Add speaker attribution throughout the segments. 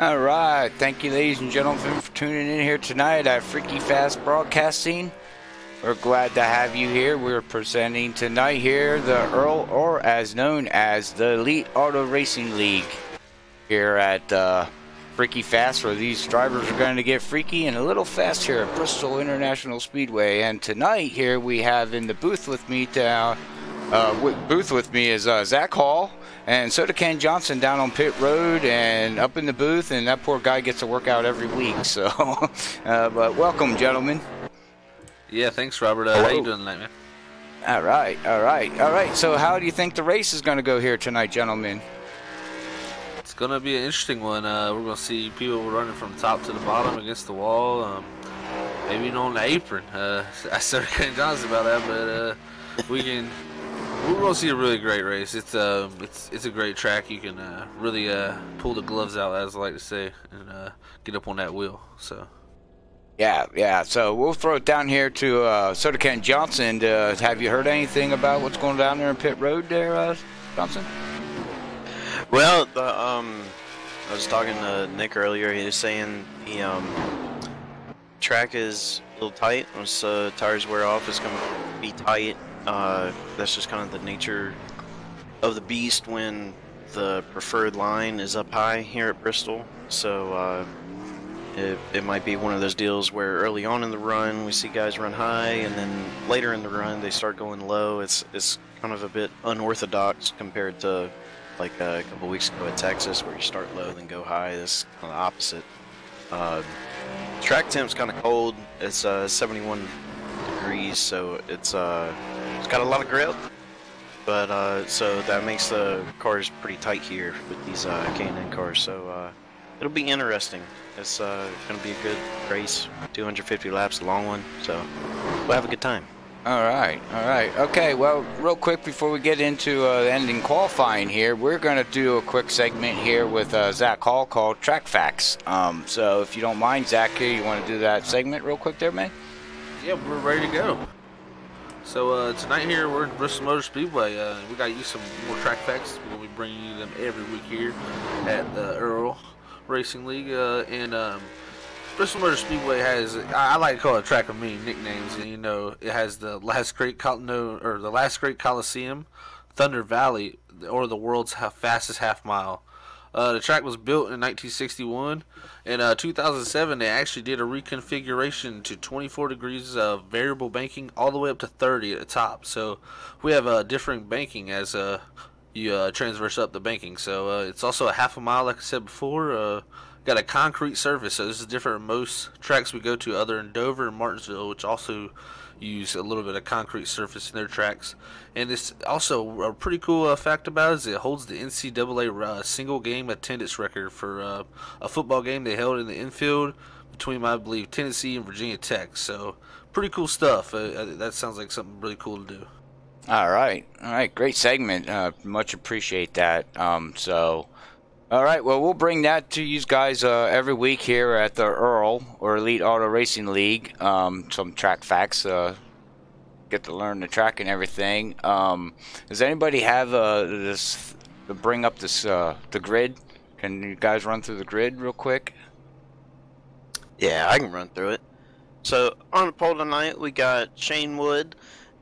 Speaker 1: All right, thank you, ladies and gentlemen, for tuning in here tonight at FreekyFast Broadcasting. We're glad to have you here. We're presenting tonight here the Earl, or as known as the Elite Auto Racing League, here at FreekyFast, where these drivers are going to get freaky and a little fast here at Bristol International Speedway. And tonight here we have in the booth with me is Zach Hall and Soda Can Johnson down on pit road and up in the booth, and that poor guy gets a workout every week. So, but welcome, gentlemen.
Speaker 2: Yeah, thanks, Robert. How you doing tonight, man?
Speaker 1: All right. So, how do you think the race is going to go here tonight, gentlemen?
Speaker 2: It's going to be an interesting one. We're going to see people running from top to the bottom against the wall. Maybe even on the apron. I started Ken Johnson about that, but we're going to see a really great race. It's a great track. You can really pull the gloves out, as I like to say, and get up on that wheel. So.
Speaker 1: Yeah. So we'll throw it down here to Soda Can Johnson. Have you heard anything about what's going down there in pit road there, Johnson?
Speaker 3: Well, I was talking to Nick earlier. He was saying the track is a little tight. Once tires wear off, it's going to be tight. That's just kind of the nature of the beast when the preferred line is up high here at Bristol. So it might be one of those deals where early on in the run we see guys run high, and then later in the run they start going low. It's kind of a bit unorthodox compared to like a couple weeks ago at Texas, where you start low then go high. This kind of opposite. Track temp's kind of cold. It's 71 degrees, so it's got a lot of grip, but so that makes the cars pretty tight here with these K&N cars. So it'll be interesting. It's going to be a good race, 250 laps, a long one, so we'll have a good time.
Speaker 1: All right. Okay, well, real quick before we get into the ending qualifying here, we're going to do a quick segment here with Zach Hall called Track Facts. So if you don't mind, Zach, here, you want to do that segment real quick there, man?
Speaker 2: Yeah, we're ready to go. So tonight here we're at Bristol Motor Speedway. We got you some more track facts. We'll be bringing you them every week here at the Earl Racing League. And Bristol Motor Speedway has, I like to call it a track of many nicknames. And you know, it has the last great Coliseum, Thunder Valley, or the world's fastest half mile. The track was built in 1961. In 2007, they actually did a reconfiguration to 24 degrees of variable banking all the way up to 30 at the top. So we have differing banking as you transverse up the banking. So it's also a half a mile, like I said before. Got a concrete surface, so this is different than most tracks we go to other than Dover and Martinsville, which also use a little bit of concrete surface in their tracks. And it's also a pretty cool fact about it is it holds the NCAA single game attendance record for a football game they held in the infield between, I believe, Tennessee and Virginia Tech. So pretty cool stuff. That sounds like something really cool to do.
Speaker 1: All right, great segment. Much appreciate that. All right, well, we'll bring that to you guys every week here at the Earl, or Elite Auto Racing League. Some track facts, get to learn the track and everything. Does anybody have this to bring up this the grid? Can you guys run through the grid real quick?
Speaker 3: Yeah, I can run through it. So on the pole tonight, we got Shane Wood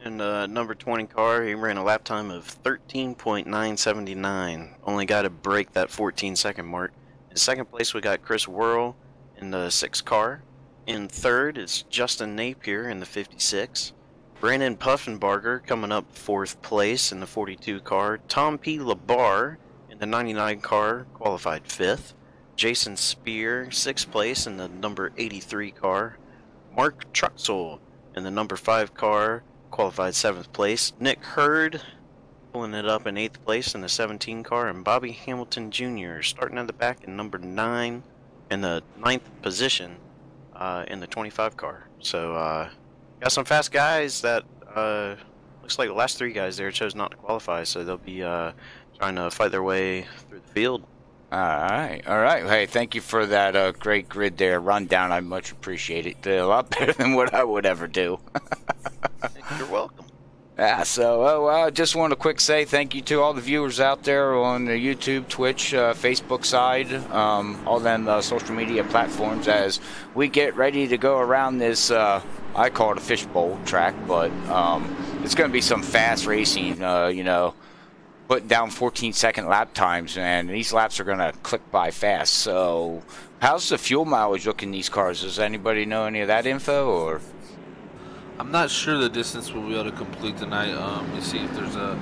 Speaker 3: in the number 20 car. He ran a lap time of 13.979. Only got to break that 14-second mark. In second place, we got Chris Worrell in the 6 car. In third, it's Justin Napier in the 56. Brandon Puffenbarger coming up 4th place in the 42 car. Tom P. LaBar in the 99 car qualified 5th. Jason Spear, 6th place in the number 83 car. Mark Truxell in the number 5 car qualified 7th place. Nick Hurd pulling it up in 8th place in the 17 car, and Bobby Hamilton Jr. starting at the back in number 9 in the 9th position in the 25 car. So got some fast guys that looks like the last 3 guys there chose not to qualify, so they'll be trying to fight their way through the field.
Speaker 1: All right. Hey, thank you for that great grid there, rundown. I much appreciate it. A lot better than what I would ever do.
Speaker 3: You're welcome.
Speaker 1: Yeah, so I just want to quick say thank you to all the viewers out there on the YouTube, Twitch, Facebook side, all them social media platforms as we get ready to go around this, I call it a fishbowl track, but it's going to be some fast racing, you know, putting down 14-second lap times, and these laps are going to click by fast. So how's the fuel mileage looking in these cars? Does anybody know any of that info, or...?
Speaker 2: I'm not sure the distance we'll be able to complete tonight. Let me see if there's a...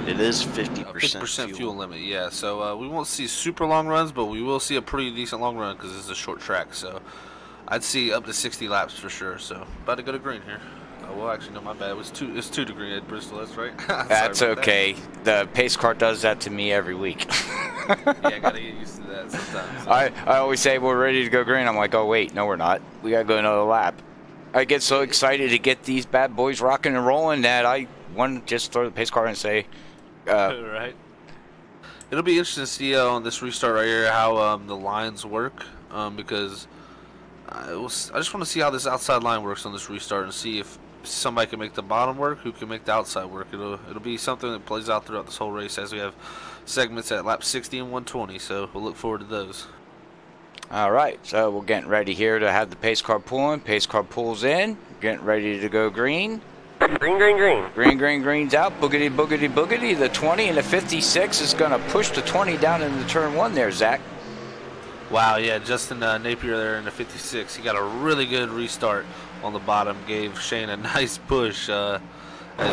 Speaker 3: It is 50%
Speaker 2: fuel limit, yeah. So we won't see super long runs, but we will see a pretty decent long run because this is a short track. So I'd see up to 60 laps for sure. So about to go to green here. Well, actually, no, my bad. It's 2 to green at Bristol. That's right.
Speaker 1: That's okay. The pace car does that to me every week.
Speaker 2: Yeah, I gotta get used to that sometimes. So.
Speaker 1: I always say we're ready to go green. I'm like, oh wait, no, we're not. We gotta go another lap. I get so excited to get these bad boys rocking and rolling that I want to just throw the pace car and say,
Speaker 2: right. It'll be interesting to see on this restart right here how the lines work, because I just want to see how this outside line works on this restart and see if somebody can make the bottom work, who can make the outside work. It'll be something that plays out throughout this whole race as we have segments at lap 60 and 120. So we'll look forward to those.
Speaker 1: All right, so we're getting ready here to have the pace car pulling. Pace car pulls in, getting ready to go green.
Speaker 4: Green, green, green.
Speaker 1: Green, green, green's out. Boogity, boogity, boogity. The 20 and the 56 is going to push the 20 down into turn 1 there, Zach.
Speaker 2: Wow, yeah, Justin Napier there in the 56. He got a really good restart on the bottom. Gave Shane a nice push as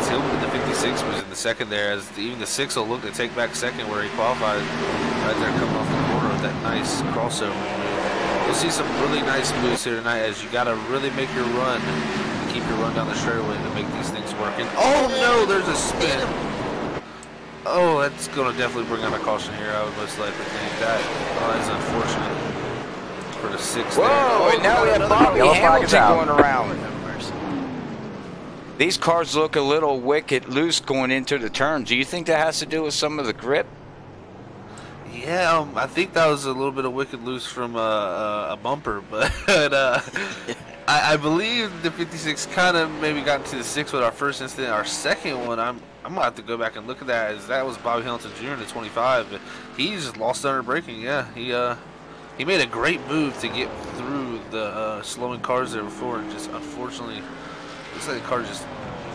Speaker 2: he with the 56 was in the second there. As even the 6 will look to take back second where he qualified right there coming off the corner with that nice crossover move. We'll see some really nice moves here tonight as you got to really make your run and keep your run down the straightaway to make these things work. And oh no, there's a spin. Oh, that's going to definitely bring on a caution here, I would most likely think. That is unfortunate for the 6 there.
Speaker 1: Whoa, and now we have Bobby Hamilton going around. These cars look a little wicked loose going into the turn. Do you think that has to do with some of the grip?
Speaker 2: Yeah, I think that was a little bit of wicked loose from a bumper, but I believe the 56 kind of maybe got into the 6 with our first incident. Our second one, I'm gonna have to go back and look at that, as that was Bobby Hamilton Jr. in the 25. He just lost under braking. Yeah, he made a great move to get through the slowing cars there before, and just unfortunately, looks like the car just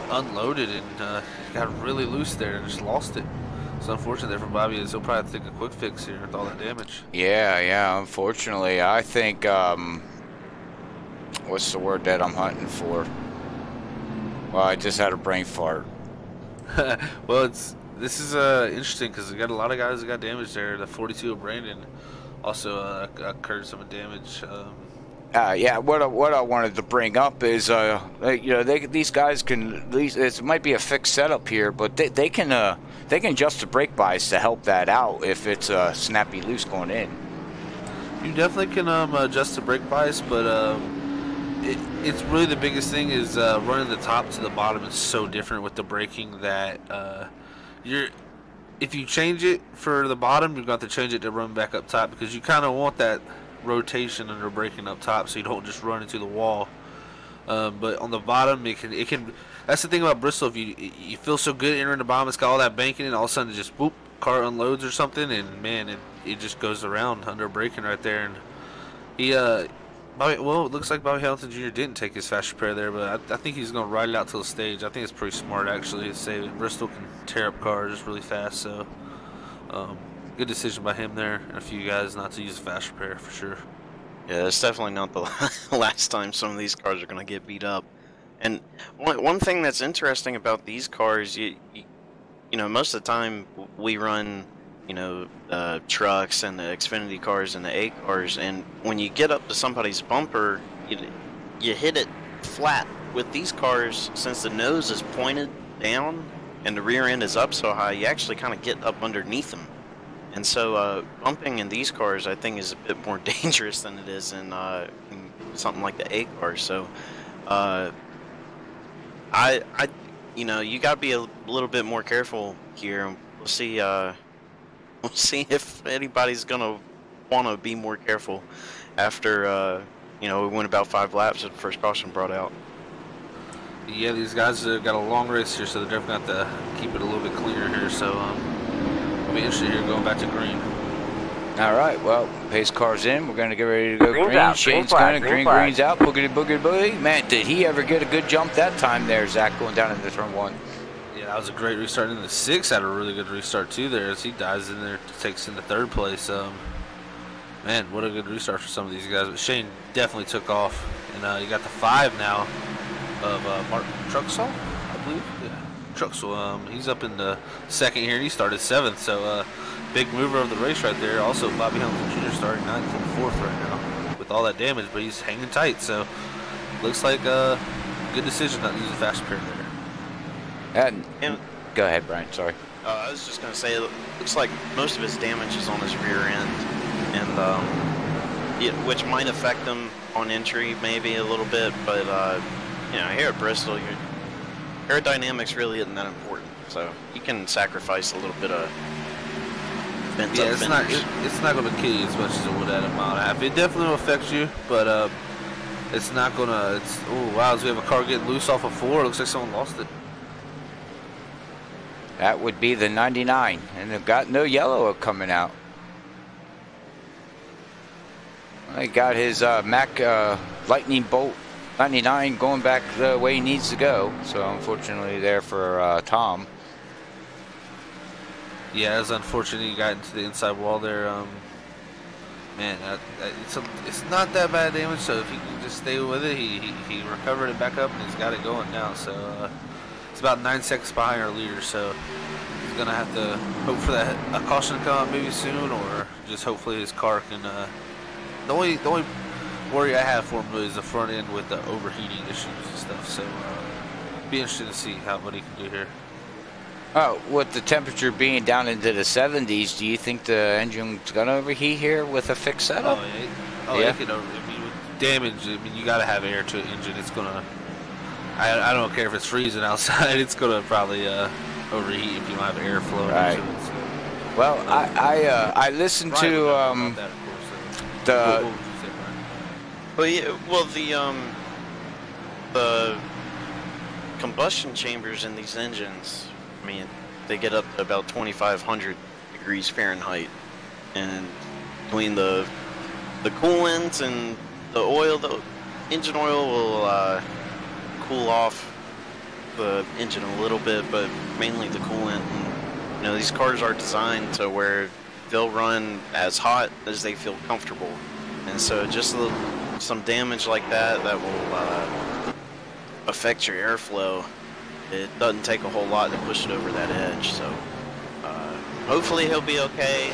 Speaker 2: unloaded and got really loose there and just lost it. It's unfortunate there for Bobby, as he'll probably have to take a quick fix here with all that damage.
Speaker 1: Yeah, unfortunately. I think, what's the word that I'm hunting for? Well, I just had a brain fart.
Speaker 2: Well, this is interesting because we got a lot of guys that got damaged there. The 42 of Brandon also incurred some damage.
Speaker 1: Yeah, what I wanted to bring up is, you know, these guys can, it might be a fixed setup here, but they can adjust the brake bias to help that out if it's snappy loose going in.
Speaker 2: You definitely can adjust the brake bias, but it's really the biggest thing is running the top to the bottom is so different with the braking that if you change it for the bottom, you've got to change it to run back up top, because you kind of want that rotation under braking up top so you don't just run into the wall. But on the bottom, it can. That's the thing about Bristol. If you feel so good entering the bottom, it's got all that banking, and all of a sudden it just whoop, car unloads or something, and man, it just goes around under braking right there. And he well, it looks like Bobby Hamilton Jr. didn't take his fast repair there, but I think he's going to ride it out till the stage. I think it's pretty smart actually to say that Bristol can tear up cars really fast. So good decision by him there and a few guys not to use a fast repair for sure.
Speaker 3: Yeah, it's definitely not the last time some of these cars are going to get beat up. And one thing that's interesting about these cars, you know, most of the time we run, you know, trucks and the Xfinity cars and the A cars, and when you get up to somebody's bumper, you hit it flat. With these cars, since the nose is pointed down and the rear end is up so high, you actually kind of get up underneath them. And so bumping in these cars, I think, is a bit more dangerous than it is in something like the A car. So you know, you got to be a little bit more careful here. We'll see if anybody's gonna want to be more careful after you know, we went about 5 laps at the first caution brought out.
Speaker 2: Yeah, these guys got a long race here, so they're definitely going to have to keep it a little bit cleaner here. So I'll be interested here going back to green.
Speaker 1: All right, well, pace car's in. We're going to get ready to go green.
Speaker 4: Out,
Speaker 1: Shane's
Speaker 4: green
Speaker 1: going
Speaker 4: flag.
Speaker 1: green's out. Boogity, boogity, boogie. Man, did he ever get a good jump that time there, Zach, going down into turn 1?
Speaker 2: Yeah, that was a great restart. In the 6 had a really good restart too there as he dives in there, takes into 3rd place. Man, what a good restart for some of these guys. But Shane definitely took off. And you got the 5 now of Mark Truxell, I believe. Yeah, Truxell. He's up in the 2nd here, and he started 7th. So big mover of the race right there. Also, Bobby Hamilton Jr. starting 9th and 4th right now with all that damage, but he's hanging tight. So looks like a good decision not to use a fast repair there.
Speaker 1: And go ahead, Brian. Sorry.
Speaker 3: I was just going to say, it looks like most of his damage is on his rear end, and which might affect him on entry maybe a little bit, but you know, here at Bristol, your aerodynamics really isn't that important, so you can sacrifice a little bit of bent up fenders.
Speaker 2: It's not going to kill you as much as it would at a mile and a half. It definitely will affect you, but it's not going to. Oh wow! So we have a car getting loose off of 4. It looks like someone lost it.
Speaker 1: That would be the 99, and they've got no yellow coming out. He got his Mac Lightning Bolt 99 going back the way he needs to go. So unfortunately there for Tom.
Speaker 2: Yeah, it's unfortunate he got into the inside wall there. Man, it's not that bad damage. So if he can just stay with it, he recovered it back up and he's got it going now. So it's about 9 seconds behind our leader. So he's gonna have to hope for that a caution to come out maybe soon, or just hopefully his car can. The only worry I have for him is the front end with the overheating issues and stuff. So be interested to see what he can do here.
Speaker 1: Oh, with the temperature being down into the 70s, do you think the engine's gonna overheat here with a fixed setup?
Speaker 2: Yeah. It could I mean, with damage, I mean, you gotta have air to an engine. It's gonna. I don't care if it's freezing outside. It's gonna probably overheat if you don't have airflow.
Speaker 1: Right.
Speaker 2: Into it, so.
Speaker 1: Well, I listened to
Speaker 3: the combustion chambers in these engines, I mean, they get up to about 2,500 degrees Fahrenheit, and between the coolant and the oil, the engine oil will cool off the engine a little bit, but mainly the coolant. And, you know, these cars are designed to where they'll run as hot as they feel comfortable, and so just some damage like that will affect your airflow. It doesn't take a whole lot to push it over that edge, so hopefully he'll be okay.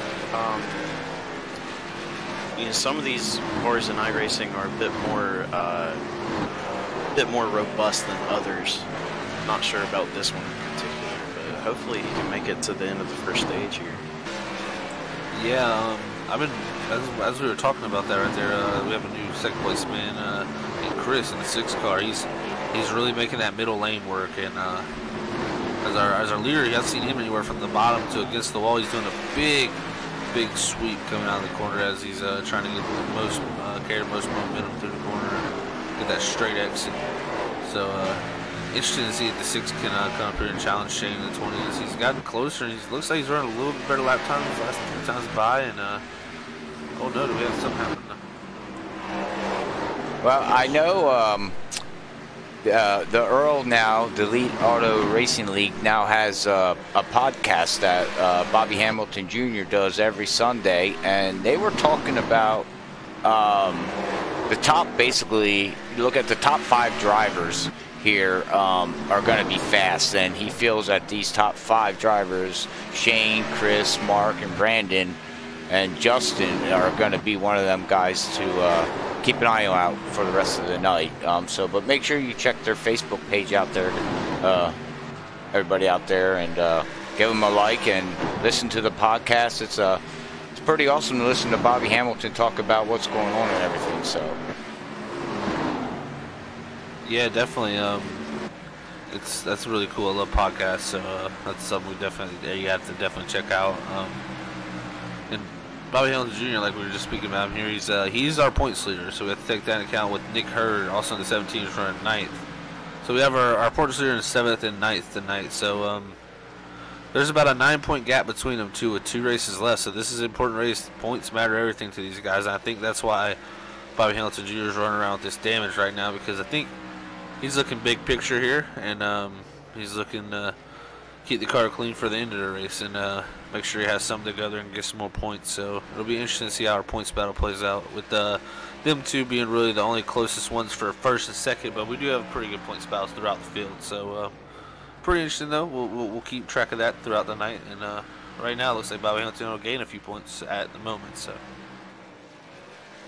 Speaker 3: You know, some of these cars in iRacing are a bit more robust than others. Not sure about this one in particular, but hopefully he can make it to the end of the first stage here.
Speaker 2: Yeah, I've been as we were talking about that right there. We have a new second place man, named Chris in the 6 car. He's really making that middle lane work, and as our leader, you haven't seen him anywhere from the bottom to against the wall. He's doing a big sweep coming out of the corner as he's trying to get the most carry the most momentum through the corner and get that straight exit. So interesting to see if the 6 can come up here and challenge Shane in the 20s. He's gotten closer, and he looks like he's running a little bit better lap time the last 2 times by. And oh no, do we have something happen?
Speaker 1: well, I know the Earl now, the Elite Auto Racing League, now has a podcast that Bobby Hamilton Jr. does every Sunday, and they were talking about the top, basically, you look at the top 5 drivers here are going to be fast, and he feels that these top 5 drivers, Shane, Chris, Mark, and Brandon, and Justin, are going to be one of them guys to keep an eye out for the rest of the night. But make sure you check their Facebook page out there, everybody out there, and give them a like and listen to the podcast. It's pretty awesome to listen to Bobby Hamilton talk about what's going on and everything. So
Speaker 2: yeah, definitely. That's really cool. I love podcasts, so that's something you have to definitely check out. And Bobby Hamilton Jr., like we were just speaking about him here, he's our points leader, so we have to take that into account with Nick Hurd, also in the 17s, running 9th. So we have our points leader in 7th and 9th tonight. So there's about a 9-point gap between them two with 2 races left. So this is an important race. Points matter everything to these guys. And I think that's why Bobby Hamilton Jr. is running around with this damage right now, because I think he's looking big picture here, and he's looking to keep the car clean for the end of the race and make sure he has something together and get some more points. So it'll be interesting to see how our points battle plays out, with them two being really the only closest ones for 1st and 2nd, but we do have pretty good points battles throughout the field. So pretty interesting though. We'll keep track of that throughout the night, and right now it looks like Bobby Hamilton will gain a few points at the moment. So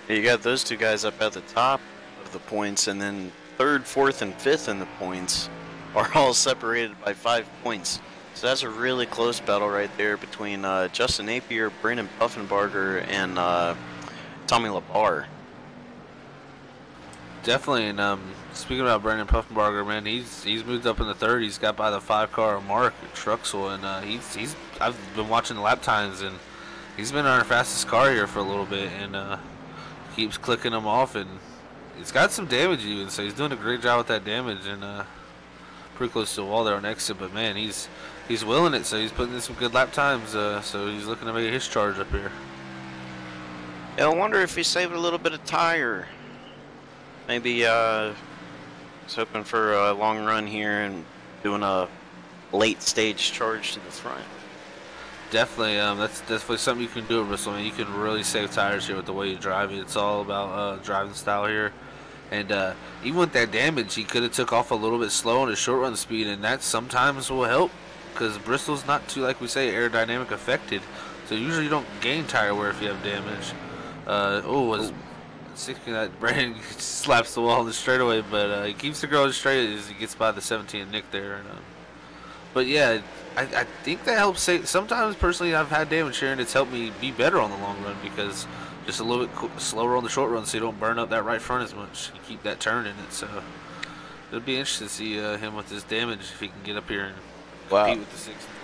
Speaker 3: You got those 2 guys up at the top of the points, and then 3rd, 4th, and 5th in the points are all separated by 5 points. So that's a really close battle right there between Justin Napier, Brandon Puffenbarger, and Tommy Labar.
Speaker 2: definitely, and speaking about Brandon Puffenbarger, man, he's moved up in the 3rd. He's got by the 5-car mark at Truxell, and I've been watching the lap times, and he's been our fastest car here for a little bit, and keeps clicking them off, and it's got some damage even, so he's doing a great job with that damage, and pretty close to the wall there on exit. But man, he's willing it, so he's putting in some good lap times, so he's looking to make his charge up here.
Speaker 3: Yeah, I wonder if he saved a little bit of tire. Maybe he's hoping for a long run here and doing a late stage charge to the front.
Speaker 2: Definitely, that's definitely something you can do at Bristol. I mean, you can really save tires here with the way you drive it. It's all about driving style here. And even with that damage, he could have took off a little bit slow on his short run speed, and that sometimes will help, because Bristol's not too, like we say, aerodynamic affected. So usually you don't gain tire wear if you have damage. Was thinking that Brandon slaps the wall in the straightaway, but he keeps the girl straight as he gets by the 17 Nick there. And, but yeah, I think that helps save. Sometimes personally I've had damage here, and it's helped me be better on the long run, because just a little bit slower on the short run so you don't burn up that right front as much. You keep that turn in it. So it'll be interesting to see him with this damage, if he can get up here and compete with the 6 and 20.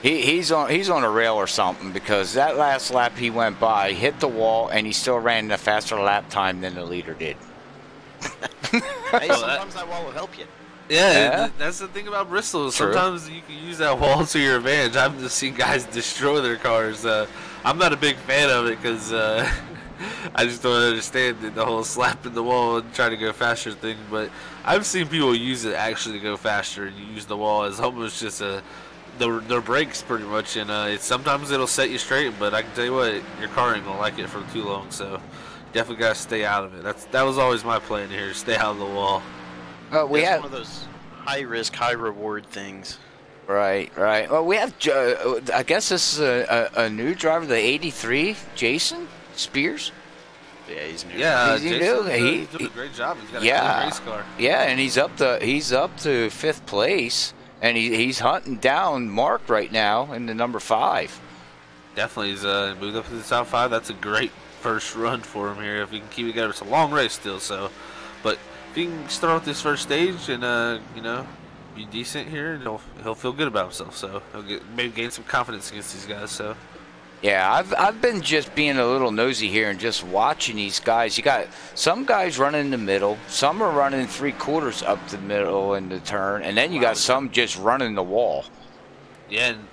Speaker 1: He's on a rail or something, because that last lap he went by, hit the wall, and he still ran a faster lap time than the leader did.
Speaker 3: Hey, sometimes that wall will help you.
Speaker 2: Yeah, that's the thing about Bristol.
Speaker 1: True.
Speaker 2: Sometimes you can use that wall to your advantage. I've just seen guys destroy their cars. I'm not a big fan of it, because I just don't understand the whole slapping the wall and trying to go faster thing. But I've seen people use it actually to go faster, and you use the wall as almost just their brakes pretty much. And sometimes it'll set you straight, but I can tell you what, your car ain't gonna like it for too long. So definitely gotta stay out of it. That was always my plan here: stay out of the wall.
Speaker 1: We
Speaker 3: It's
Speaker 1: have
Speaker 3: one of those high risk, high reward things.
Speaker 1: right. Well, we have. I guess this is a new driver, the '83, Jason Spears.
Speaker 3: Yeah, he's new.
Speaker 1: Yeah,
Speaker 2: Jason's
Speaker 1: he's
Speaker 2: doing a great job. He's got a
Speaker 1: Yeah.
Speaker 2: good race car.
Speaker 1: Yeah, and he's up to 5th place, and he's hunting down Mark right now in the number 5.
Speaker 2: Definitely, he's moved up to the top 5. That's a great first run for him here. If he can keep it together, it's a long race still. So, but if he can start off this first stage and be decent here, he'll feel good about himself. So he'll maybe gain some confidence against these guys. So.
Speaker 1: Yeah, I've been just being a little nosy here and just watching these guys. You got some guys running in the middle, some are running 3/4 up the middle in the turn, and then you got some just running the wall.
Speaker 2: Yeah, and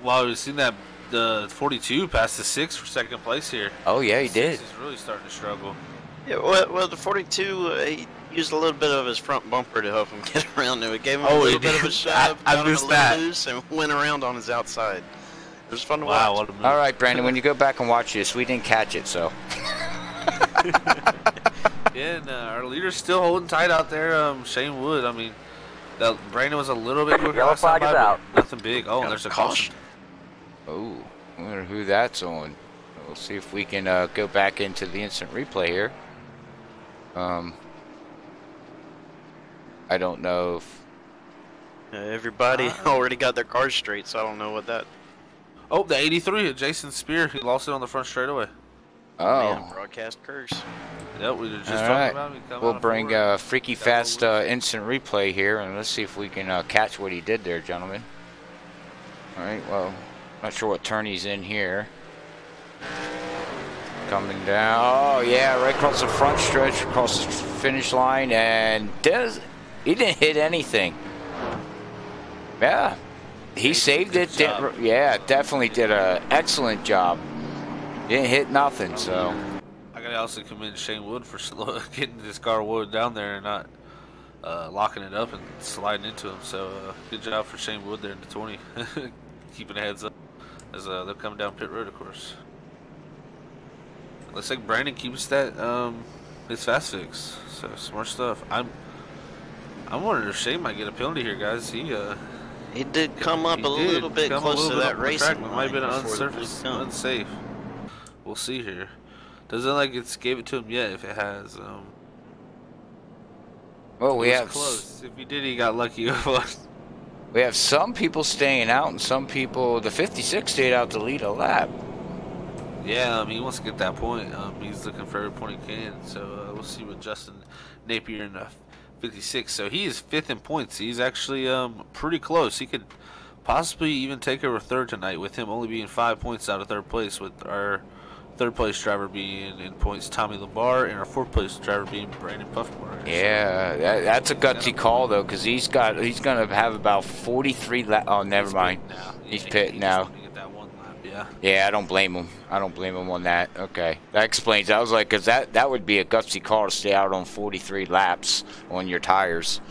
Speaker 2: while we've seen that, the 42 passed the 6 for 2nd place here.
Speaker 1: Oh yeah, he did.
Speaker 2: He's really starting to struggle.
Speaker 3: Yeah, well, the 42, he used a little bit of his front bumper to help him get around to it. Gave him a little bit of a shove,
Speaker 2: I
Speaker 3: got him a
Speaker 2: missed
Speaker 3: little
Speaker 2: that.
Speaker 3: loose, and went around on his outside. It was fun to
Speaker 2: Wow,
Speaker 3: watch.
Speaker 2: what a move.
Speaker 1: All right, Brandon, when you go back and watch this, we didn't catch it, so.
Speaker 2: Yeah, and our leader's still holding tight out there. Shane Wood. I mean, Brandon was a little bit quicker last time by, but nothing big. Oh, and there's a caution.
Speaker 1: Oh, I wonder who that's on. We'll see if we can go back into the instant replay here. I don't know if.
Speaker 3: Everybody already got their cars straight, so I don't know what that.
Speaker 2: Oh, the 83, Jason Spear. He lost it on the front straightaway.
Speaker 1: Oh.
Speaker 3: Man, broadcast curse.
Speaker 2: Yep, we were just
Speaker 1: All
Speaker 2: talking
Speaker 1: right.
Speaker 2: about him. He come
Speaker 1: We'll
Speaker 2: out of
Speaker 1: bring
Speaker 2: forward.
Speaker 1: FreekyFast instant replay here, and let's see if we can catch what he did there, gentlemen. All right, well, not sure what turn he's in here. Coming down. Oh, yeah, right across the front stretch, across the finish line, and He didn't hit anything. Yeah, he saved it. Yeah, definitely did a excellent job. Didn't hit nothing. So
Speaker 2: I gotta also commend Shane Wood for getting this car wood down there and not locking it up and sliding into him. So good job for Shane Wood there in the 20, keeping a heads up as they're coming down pit road, of course. Looks like Brandon keeps that his fast fix. So smart stuff. I'm wondering if Shane might get a penalty here, guys.
Speaker 3: He did come up a little bit close to that racing line.
Speaker 2: Might have been unsafe. We'll see here. Doesn't look like it's gave it to him yet. If it has,
Speaker 1: well, we have
Speaker 2: close. If he did, he got lucky.
Speaker 1: We have some people staying out, and some people. The 56 stayed out to lead a lap.
Speaker 2: Yeah, he wants to get that point. He's looking for every point he can. So we'll see with Justin Napier in the 56. So he is 5th in points. He's actually pretty close. He could possibly even take over 3rd tonight, with him only being 5 points out of 3rd place, with our 3rd place driver being in points Tommy Labar, and our 4th place driver being Brandon Puffbar.
Speaker 1: Yeah, that's a gutsy call though, because he's gonna have about 43 laps. Oh, never mind. He's pitting now. Yeah, I don't blame him. I don't blame him on that. Okay, that explains. I was like, because that would be a gutsy call to stay out on 43 laps on your tires.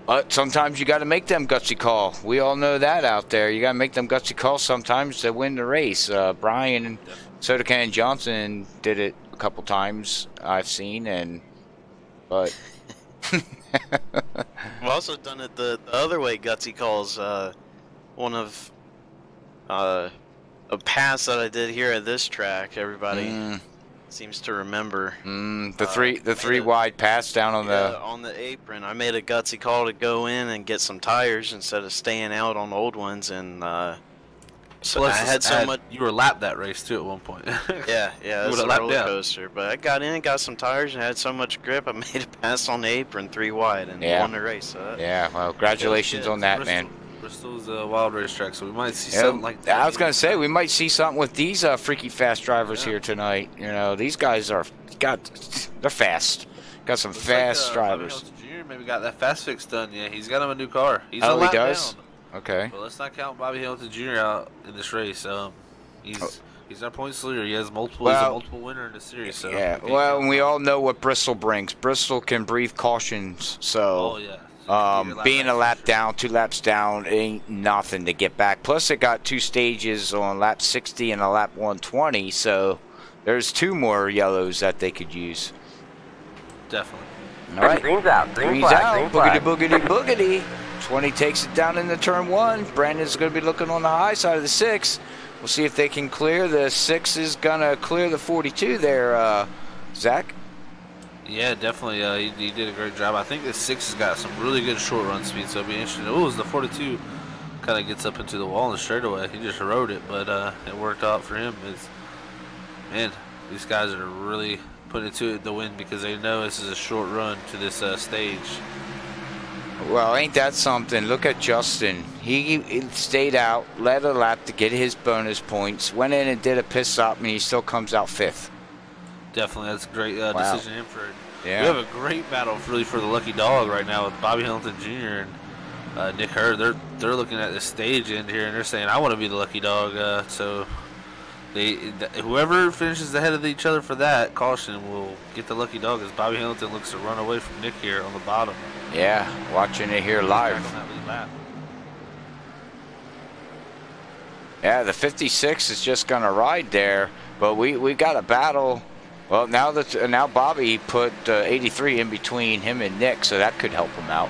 Speaker 1: But sometimes you got to make them gutsy call. We all know that out there. You got to make them gutsy calls sometimes to win the race. Brian and Soda Can Johnson did it a couple times I've seen, but
Speaker 3: I've also done it the other way. Gutsy calls. One of a pass that I did here at this track. Everybody seems to remember.
Speaker 1: The three wide pass down on
Speaker 3: the apron. I made a gutsy call to go in and get some tires instead of staying out on old ones, and so
Speaker 2: plus,
Speaker 3: I had so much.
Speaker 2: You were lapped that race too at one point.
Speaker 3: yeah, it was a roller coaster. But I got in, got some tires, and had so much grip. I made a pass on the apron 3 wide and won the race. So
Speaker 1: well, congratulations on that, man.
Speaker 2: Bristol's a wild racetrack, so we might see something like that.
Speaker 1: I was gonna say we might see something with these freaky fast drivers here tonight. You know, these guys they're fast. Got some fast drivers.
Speaker 2: Bobby Jr. maybe got that fast fix done. Yeah, he's got him a new car. He's
Speaker 1: he
Speaker 2: lap
Speaker 1: does.
Speaker 2: Down.
Speaker 1: Okay.
Speaker 2: But let's not count Bobby Hamilton Jr. out in this race. He's our points leader. He has multiple. He's a multiple winner in the series. So
Speaker 1: yeah. Well, and we all know what Bristol brings. Bristol can breathe cautions. So.
Speaker 2: Oh yeah.
Speaker 1: Being a lap down, 2 laps down, ain't nothing to get back. Plus, it got 2 stages on lap 60 and a lap 120, so there's 2 more yellows that they could use.
Speaker 2: Definitely.
Speaker 1: All right.
Speaker 4: Green's out.
Speaker 1: Green's out. Boogity, boogity, boogity. 20 takes it down into turn 1. Brandon's going to be looking on the high side of the 6. We'll see if they can clear. The 6 is going to clear the 42 there, Zach.
Speaker 2: Yeah, definitely. He did a great job. I think the 6 has got some really good short run speed, so it'll be interesting. Oh, the 42 kind of gets up into the wall and straightaway. He just rode it, but it worked out for him. Man, these guys are really putting it to the win because they know this is a short run to this stage.
Speaker 1: Well, ain't that something? Look at Justin. He stayed out, led a lap to get his bonus points, went in and did a pit stop, and he still comes out 5th.
Speaker 2: Definitely, that's a great decision in for it.
Speaker 1: Yeah.
Speaker 2: We have a great battle really for the lucky dog right now with Bobby Hamilton Jr. and Nick Hurd. They're looking at the stage end here and they're saying, "I want to be the lucky dog." So whoever finishes ahead of each other for that caution will get the lucky dog. As Bobby Hamilton looks to run away from Nick here on the bottom.
Speaker 1: Yeah, watching it here live. Yeah, the 56 is just gonna ride there, but we got a battle. Well, now Bobby put 83 in between him and Nick, so that could help him out.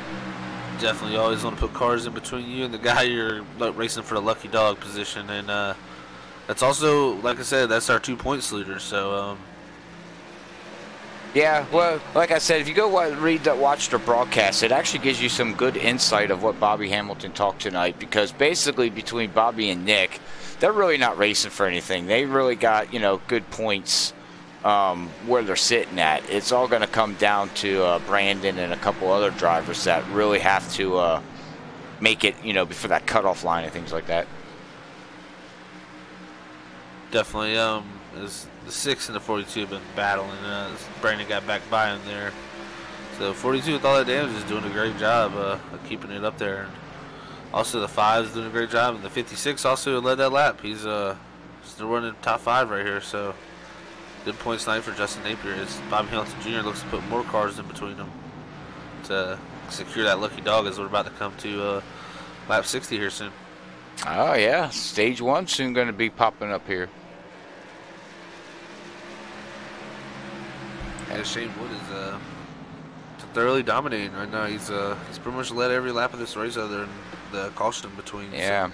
Speaker 2: Definitely, you always want to put cars in between you and the guy you're racing for the lucky dog position, and that's also, like I said, that's our 2 points leader. So
Speaker 1: yeah, well, like I said, if you go watch the broadcast, it actually gives you some good insight of what Bobby Hamilton talked tonight, because basically between Bobby and Nick, they're really not racing for anything. They really got, good points where they're sitting at. It's all going to come down to Brandon and a couple other drivers that really have to make it, before that cutoff line and things like that.
Speaker 2: Definitely, the 6 and the 42 have been battling. Brandon got back by him there. So 42 with all that damage is doing a great job of keeping it up there. And also the 5 is doing a great job, and the 56 also led that lap. He's still running top 5 right here, so good points tonight for Justin Napier. As Bobby Hamilton Jr. looks to put more cars in between them to secure that lucky dog as we're about to come to lap 60 here soon.
Speaker 1: Oh yeah, stage 1 soon going to be popping up here.
Speaker 2: Yeah, Shane Wood is thoroughly dominating right now. He's pretty much led every lap of this race other than the caution in between.
Speaker 1: Yeah.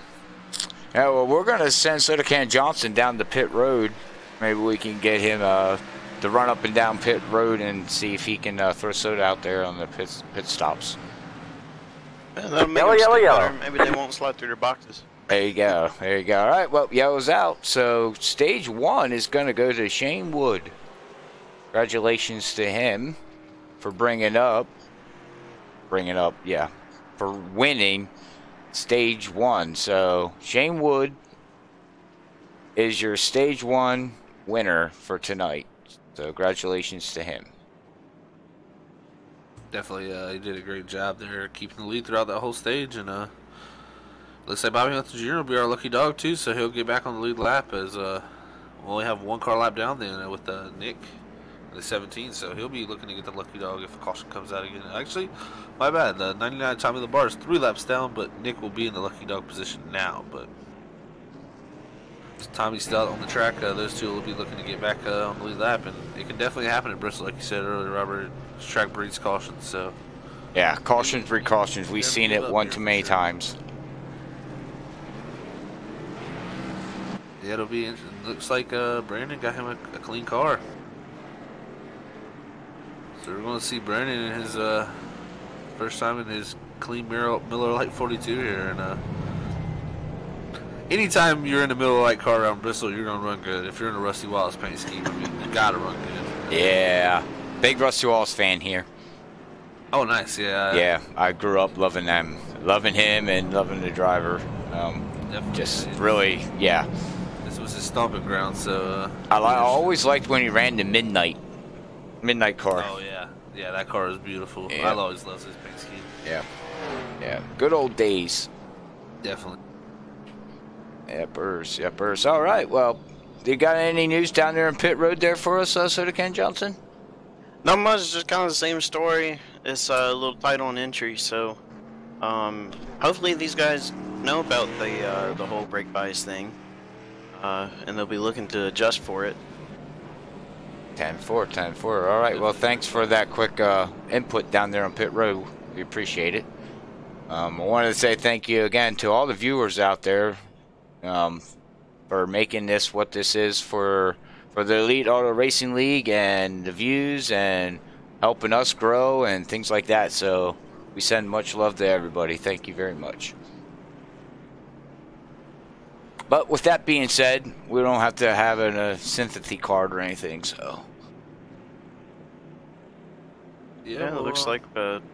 Speaker 2: So.
Speaker 1: Yeah, well, we're going to send Sodacan Johnson down the pit road. Maybe we can get him to run up and down pit road and see if he can throw soda out there on the pit stops.
Speaker 3: Yeah, that'll make them stick better. Maybe they won't slide through their boxes.
Speaker 1: There you go. There you go. All right, well, yellow's out. So stage 1 is going to go to Shane Wood. Congratulations to him for for winning stage 1. So Shane Wood is your stage 1 winner for tonight. So congratulations to him.
Speaker 2: Definitely, he did a great job there keeping the lead throughout that whole stage, and looks like Bobby Hamilton Jr. will be our lucky dog too, so he'll get back on the lead lap as we'll only have 1 car lap down then with Nick. The 17, so he'll be looking to get the lucky dog if a caution comes out again. Actually, my bad. The 99 time of the bar is 3 laps down, but Nick will be in the lucky dog position now. But Tommy's still out on the track. Those two will be looking to get back on the lead lap, and it can definitely happen at Bristol, like you said earlier, Robert. This track breeds cautions, so
Speaker 1: yeah, cautions breed cautions. We've seen it one too many times.
Speaker 2: Yeah, it'll be interesting. Looks like Brandon got him a clean car. So we're going to see Brandon in his first time in his clean Miller Lite 42 here. And anytime you're in the Miller Lite car around Bristol, you're going to run good. If you're in a Rusty Wallace paint scheme, I mean, you got to run good.
Speaker 1: Yeah, big Rusty Wallace fan here.
Speaker 2: Oh, nice. Yeah.
Speaker 1: Yeah, I grew up loving them, loving him, and loving the driver. Just really, yeah.
Speaker 2: This was his stomping ground, so.
Speaker 1: I always liked when he ran the midnight car.
Speaker 2: Oh yeah, yeah, that car is beautiful.
Speaker 1: Yeah.
Speaker 2: I always loved his paint scheme.
Speaker 1: Yeah, yeah, good old days.
Speaker 2: Definitely.
Speaker 1: Yepers. All right, well, you got any news down there in pit road there for us, Sodacan Johnson?
Speaker 3: Not much, just kind of the same story. It's a little tight on entry, so hopefully these guys know about the whole brake bias thing, and they'll be looking to adjust for it.
Speaker 1: 10-4. All right, well, thanks for that quick input down there on pit road. We appreciate it. I wanted to say thank you again to all the viewers out there for making this what this is for the Elite Auto Racing League and the views and helping us grow and things like that. So we send much love to everybody. Thank you very much. But with that being said, we don't have to have a sympathy card or anything, so.
Speaker 3: Yeah, it looks like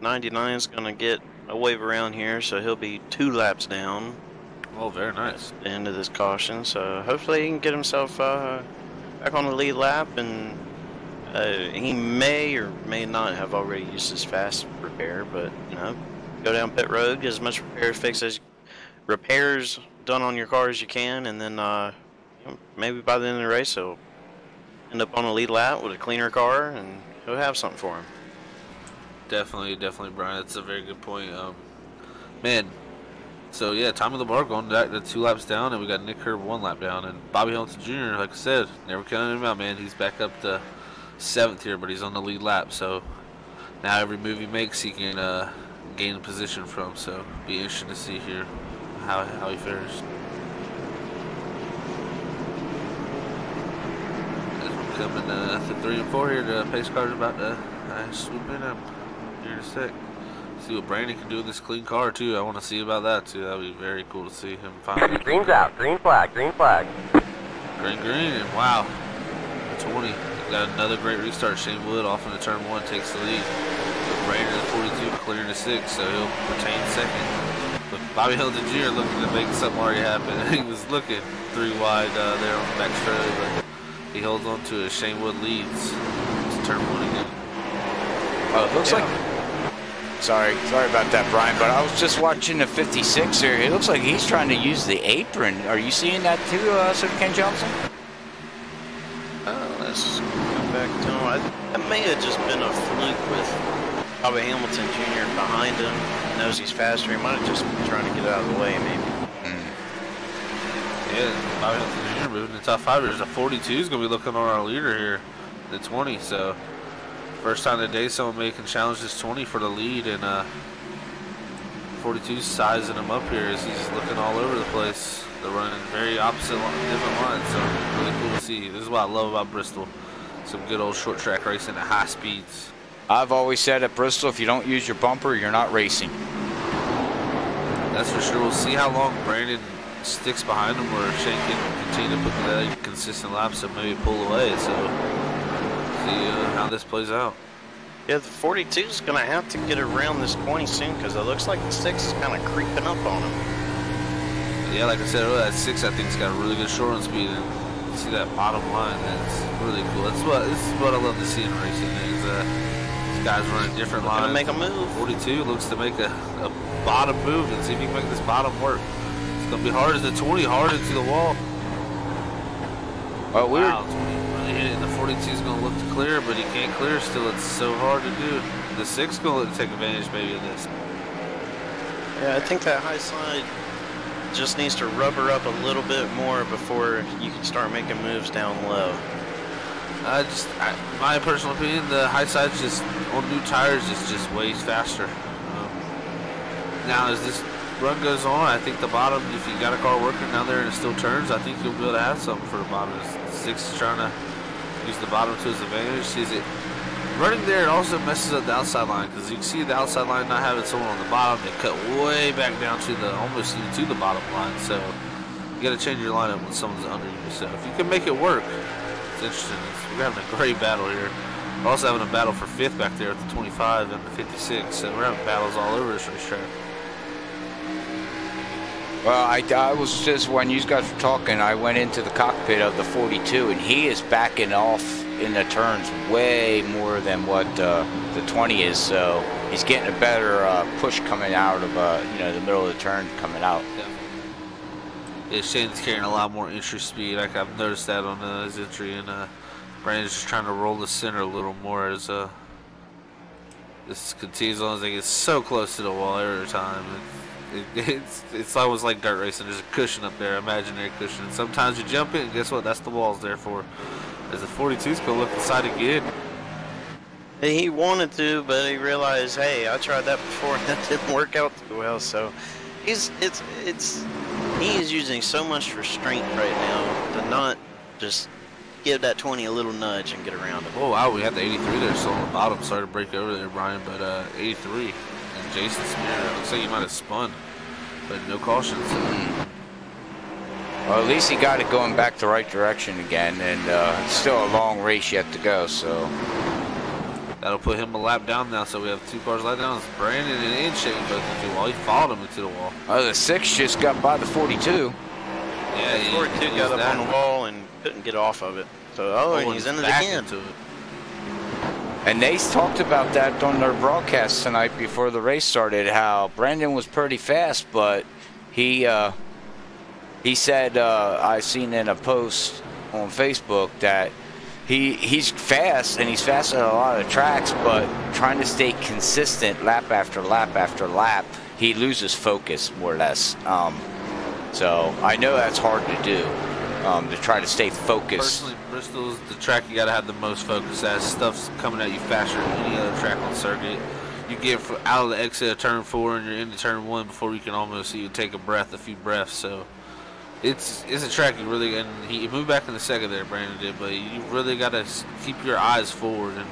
Speaker 3: 99 is going to get a wave around here, so he'll be 2 laps down.
Speaker 2: Oh, very nice.
Speaker 3: At the end of this caution, so hopefully he can get himself back on the lead lap, and he may or may not have already used his fast repair, but, you know, go down pit road, get as much repairs done on your car as you can, and then you know, maybe by the end of the race he'll end up on a lead lap with a cleaner car, and he'll have something for him.
Speaker 2: Definitely, Brian. That's a very good point. Man, so yeah, Tommy Labar going back to 2 laps down, and we got Nick Herb 1 lap down, and Bobby Hamilton Jr., like I said, never counting him out, man. He's back up to 7th here, but he's on the lead lap, so now every move he makes, he can gain a position from. So be interesting to see here how he fares. As we're coming to 3 and 4 here, the pace car's about to swoop in here in a sec. See what Brandon can do in this clean car too. I want to see about that too. That would be very cool to see him finally.
Speaker 4: Green's out. Green flag.
Speaker 2: Green, and wow, 20. Got another great restart. Shane Wood off into turn 1 takes the lead. Brandon at 42 clearing to 6, so he'll retain 2nd. But Bobby Hamilton Jr. looking to make something already happen. He was looking 3 wide there on the back straight, but he holds on to it. Shane Wood leads to turn 1 again.
Speaker 1: Oh, it looks like. Sorry about that, Brian. But I was just watching the 56 here. It looks like he's trying to use the apron. Are you seeing that too, Sir Ken Johnson?
Speaker 3: Let's go back to him. That may have just been a fluke with Bobby Hamilton Jr. behind him. He knows he's faster. He might have just been trying to get out of the way, maybe.
Speaker 2: Yeah, Bobby Hamilton Jr. moving to the top 5. There's a 42 is going to be looking on our leader here, the 20. So, first time today someone may can challenge this 20 for the lead, and 42's sizing him up here as he's looking all over the place. They're running very opposite, different lines, so really cool to see. This is what I love about Bristol. Some good old short track racing at high speeds.
Speaker 1: I've always said at Bristol, if you don't use your bumper, you're not racing.
Speaker 2: That's for sure. We'll see how long Brandon sticks behind him, where Shane can continue to put that consistent laps and maybe pull away. So see how this plays out.
Speaker 3: Yeah, the 42 is going to have to get around this 20 soon, because it looks like the 6 is kind of creeping up on him.
Speaker 2: Yeah, like I said earlier, that 6 I think has got a really good short run speed, and you see that bottom line. That's really cool. This is what I love to see in racing. Is these guys running different lines.
Speaker 3: Make a move.
Speaker 2: 42 looks to make a bottom move and see if he can make this bottom work. It's gonna be hard as the 20, hard into the wall.
Speaker 1: Well,
Speaker 2: wow, 20 really hit it. The 42 is gonna look to clear, but he can't clear still. It's so hard to do. The 6 is gonna take advantage maybe of this.
Speaker 3: Yeah, I think that high side just needs to rubber up a little bit more before you can start making moves down low.
Speaker 2: My personal opinion, the high side just on new tires is just way faster. Now as this run goes on, I think the bottom, if you got a car working down there and it still turns, I think you'll be able to have something for the bottom. The 6 is trying to use the bottom to his advantage. Sees it running there, it also messes up the outside line, because you can see the outside line not having someone on the bottom. They cut way back down to the almost even to the bottom line. So you got to change your lineup when someone's under you. So if you can make it work, it's interesting. We're having a great battle here. We're also having a battle for 5th back there at the 25 and the 56. So we're having battles all over this racetrack.
Speaker 1: Well, I was just, when you guys were talking, I went into the cockpit of the 42, and he is backing off in the turns way more than what the 20 is. So he's getting a better push coming out of the middle of the turn coming out.
Speaker 2: Yeah, Shane's carrying a lot more entry speed. Like I've noticed that on his entry, and Brandon's just trying to roll the center a little more as this continues on as they get so close to the wall every time. It's always like dirt racing. There's a cushion up there, imaginary cushion. And sometimes you jump in, and guess what? That's the wall's there for. As the 42's gonna look inside again.
Speaker 3: He wanted to, but he realized, hey, I tried that before, and that didn't work out too well. So he is using so much restraint right now to not just give that 20 a little nudge and get around him.
Speaker 2: Oh wow, we had the 83 there, so on the bottom. Sorry to break over there, Brian, but 83. And Jason Spear, looks like he might have spun, but no caution. So.
Speaker 1: Well, at least he got it going back the right direction again, and it's still a long race yet to go, so.
Speaker 2: That'll put him a lap down now, so we have 2 cars laid down. It's Brandon and Shane both into the wall. He followed him into the wall.
Speaker 1: Oh, the 6 just got by the 42.
Speaker 3: Yeah, the 42 got up on the wall and couldn't get off of it. So, and he's in it again.
Speaker 2: Into it.
Speaker 1: And they talked about that on their broadcast tonight before the race started, how Brandon was pretty fast, but he said, I seen in a post on Facebook that he's fast, and he's fast at a lot of tracks, but trying to stay consistent lap after lap after lap, he loses focus more or less. So I know that's hard to do, to try to stay focused.
Speaker 2: Personally, Bristol's the track you got to have the most focus at. Stuff's coming at you faster than any other track on the circuit. You get out of the exit of turn 4 and you're into turn 1 before you can almost see you take a few breaths. So it's a track you really, and he moved back in the second there, Brandon did, but you really got to keep your eyes forward and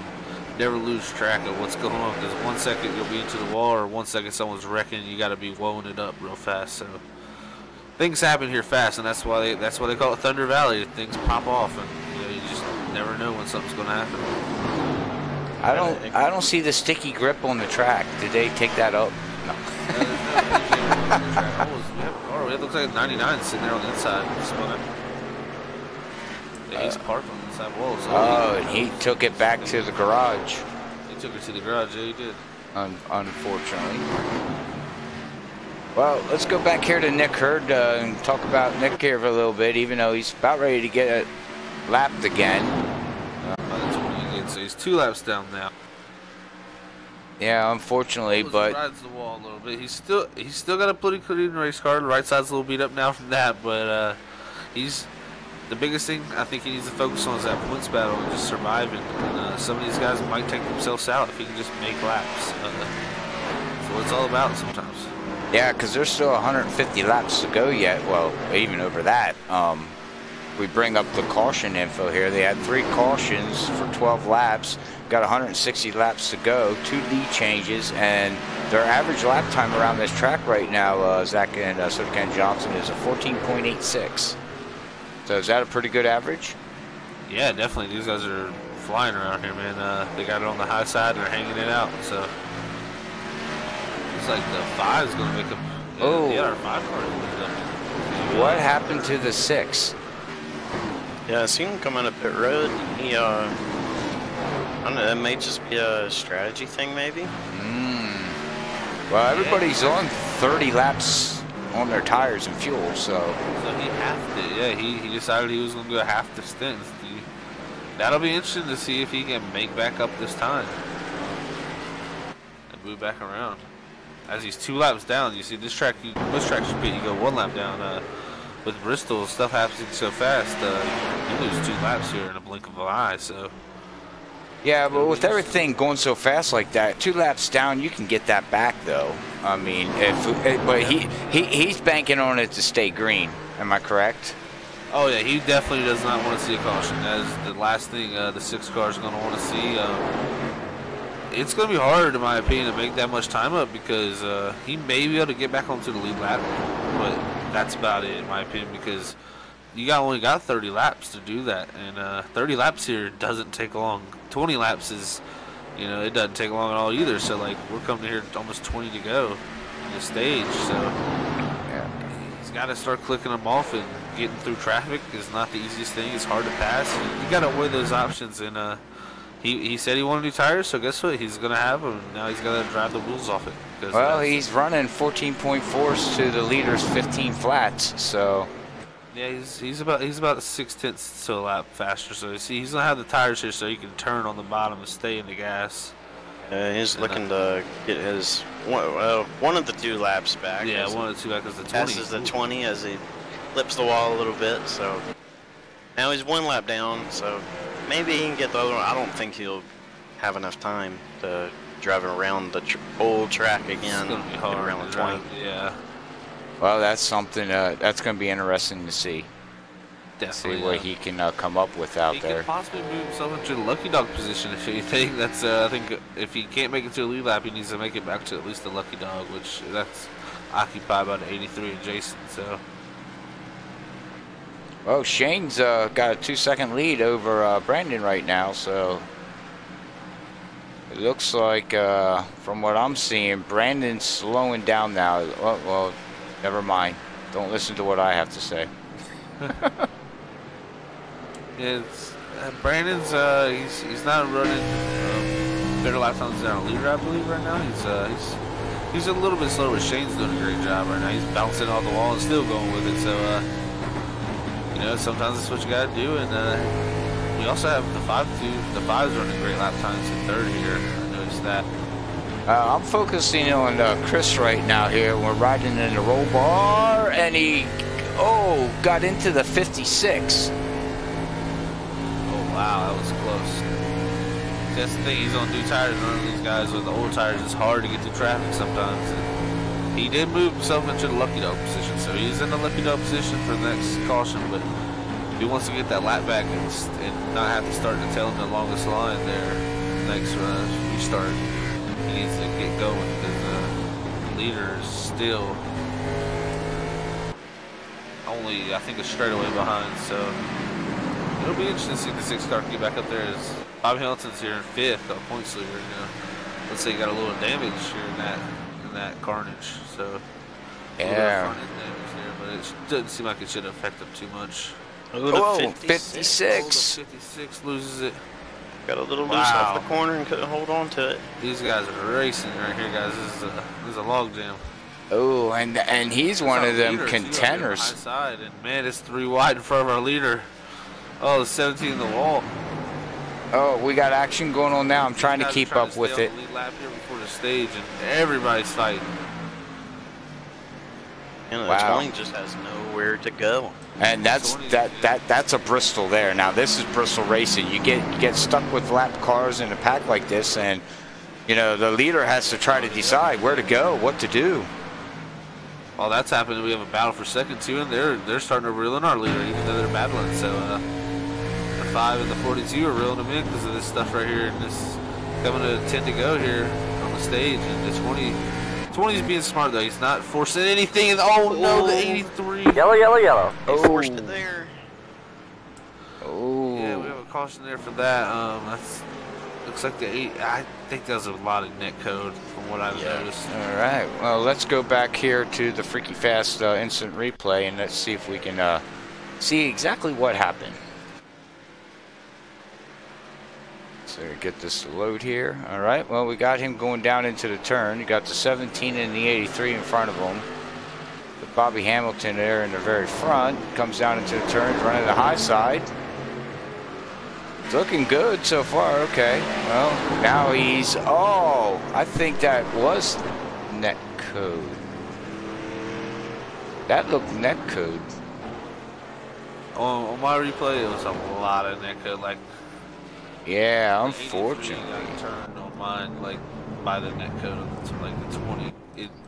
Speaker 2: never lose track of what's going on, because 1 second you'll be into the wall, or 1 second someone's wrecking, you got to be blowing it up real fast. So things happen here fast, and that's why they call it Thunder Valley. Things pop off, and you just never know when something's going to happen.
Speaker 1: I don't see the sticky grip on the track. Did they take that up? No.
Speaker 2: It looks like 99 sitting there on the inside. Yeah, he's parked on the inside wall. So
Speaker 1: and he took it back to the garage.
Speaker 2: He took her to the garage. Yeah, he did.
Speaker 1: Unfortunately. Well, let's go back here to Nick Hurd and talk about Nick here for a little bit, even though he's about ready to get it lapped again.
Speaker 2: That's what he did. So he's 2 laps down now.
Speaker 1: Yeah, unfortunately, but
Speaker 2: rides the wall a little bit. He's still got a pretty clean race car. The right side's a little beat up now from that, but he's the biggest thing I think he needs to focus on is that points battle and just surviving. And some of these guys might take themselves out if he can just make laps. That's what it's all about sometimes.
Speaker 1: yeah, because there's still 150 laps to go yet. Well, even over that. We bring up the caution info here. They had 3 cautions for 12 laps. Got 160 laps to go, 2 lead changes, and their average lap time around this track right now, Zach and Ken Johnson, is a 14.86. So is that a pretty good average?
Speaker 2: Yeah, definitely. These guys are flying around here, man. They got it on the high side and they're hanging it out. So it's like the 5 is going to make them.
Speaker 1: Oh.
Speaker 2: Yeah, our 5 car is going to.
Speaker 1: What happened to the 6?
Speaker 3: Yeah, I seen him come on a pit road. He, I don't know, that may just be a strategy thing, maybe?
Speaker 1: Well, everybody's on 30 laps on their tires and fuel, so
Speaker 2: he halved it. Yeah, he decided he was going to do a half the stint. That'll be interesting to see if he can make back up this time and move back around. As he's 2 laps down, you see this track, most tracks you beat, you go 1 lap down. With Bristol, stuff happens so fast, you lose 2 laps here in a blink of an eye, so.
Speaker 1: yeah, but with everything going so fast like that, 2 laps down, you can get that back though. I mean, but he's banking on it to stay green. Am I correct?
Speaker 2: Oh yeah, he definitely does not want to see a caution. That is the last thing the 6 car is going to want to see. It's going to be hard, in my opinion, to make that much time up because he may be able to get back onto the lead lap, but that's about it, in my opinion, because you only got 30 laps to do that, and 30 laps here doesn't take long. 20 laps is, it doesn't take long at all either. So like we're coming here almost 20 to go in the stage, so
Speaker 1: Yeah.
Speaker 2: he's got to start clicking them off, and getting through traffic is not the easiest thing. It's hard to pass. You got to weigh those options, and he said he wanted new tires, so guess what? He's gonna have them. Now he's got to drive the wheels off it.
Speaker 1: Well, he's running 14.4s to the leader's 15 flats, so.
Speaker 2: Yeah, he's about 0.6 to a lap faster. So you see, he's gonna have the tires here, so he can turn on the bottom and stay in the gas.
Speaker 3: He's looking to get his one of the 2 laps back.
Speaker 2: Yeah, one of the 2 back is the 20.
Speaker 3: Passes the 20 as he flips the wall a little bit. So now he's 1 lap down. So maybe he can get the other one. I don't think he'll have enough time to drive around the old track again.
Speaker 2: It's gonna be hard
Speaker 3: around
Speaker 2: to
Speaker 3: the 20.
Speaker 2: drive. Yeah.
Speaker 1: Well, that's something that's going to be interesting to see.
Speaker 2: Definitely.
Speaker 1: See what he can come up with out
Speaker 2: He
Speaker 1: there.
Speaker 2: could possibly move himself into the lucky dog position if anything. That's I think if he can't make it to a lead lap, he needs to make it back to at least the lucky dog, which that's occupied by the 83 and Jason. So.
Speaker 1: Well, Shane's got a 2-second lead over Brandon right now, so it looks like from what I'm seeing, Brandon's slowing down now. Well, never mind. Don't listen to what I have to say.
Speaker 2: It's Brandon's he's not running better lap times than our leader, I believe, right now. He's a little bit slower. Shane's doing a great job right now. He's bouncing off the wall and still going with it. So sometimes that's what you got to do. And we also have the 5-2. The 5's running great lap times in 3rd here. I noticed that.
Speaker 1: I'm focusing on Chris right now here. We're riding in the roll bar, and he got into the 56.
Speaker 2: Wow, that was close. That's the thing, he's on new tires. Running these guys with the old tires, it's hard to get through traffic sometimes. And he did move himself into the lucky dog position, so he's in the lucky dog position for the next caution. But if he wants to get that lap back and not have to start to tail him the longest line there, next restart, he needs to get going because the leader is still only, I think, a straightaway behind. So. It'll be interesting to see if the 6 car can get back up there. As Bob Hamilton's here in 5th, a points leader. Let's say he got a little damage here in that carnage. So
Speaker 1: yeah,
Speaker 2: front end damage there, but it doesn't seem like it should affect him too much.
Speaker 1: Oh, 56.
Speaker 2: 56 loses it.
Speaker 3: Got a little loose off the corner and couldn't hold on to it.
Speaker 2: These guys are racing right here, guys. This is a log jam.
Speaker 1: Oh, and he's one of them contenders.
Speaker 2: High side, and man, it's 3 wide in front of our leader. Oh, it's 17 in the wall.
Speaker 1: Oh, we got action going on now. I'm trying to keep up with it.
Speaker 2: Lead lap here before the stage, and everybody's fighting.
Speaker 3: And the 20 just has nowhere to go.
Speaker 1: And that's a Bristol there. Now this is Bristol racing. You get stuck with lap cars in a pack like this, and you know the leader has to try to decide where to go, what to do.
Speaker 2: While that's happening, we have a battle for second too, and they're starting to reel in our leader, even though they're battling. So the 5 and the 42 are reeling them in because of this stuff right here, and this coming to 10 to go here on the stage, and the 20's being smart though. He's not forcing anything. Oh no, the 83.
Speaker 4: Yellow, yellow, yellow.
Speaker 3: He forced it there.
Speaker 1: Oh.
Speaker 2: Yeah, we have a caution there for that. That's looks like the 8. I think that was a lot of net code from what I've noticed.
Speaker 1: All right. Well, let's go back here to the FreekyFast instant replay, and let's see if we can see exactly what happened. So get this to load here. All right. Well, we got him going down into the turn. You got the 17 and the 83 in front of him. With Bobby Hamilton there in the very front. Comes down into the turn, running the high side. It's looking good so far. Okay. Well, now he's... Oh, I think that was net code. That looked net code.
Speaker 2: On my replay, it was a lot of net code. Like,
Speaker 1: yeah, unfortunately.
Speaker 2: Got turned on mine, like, by the net code of like the 20.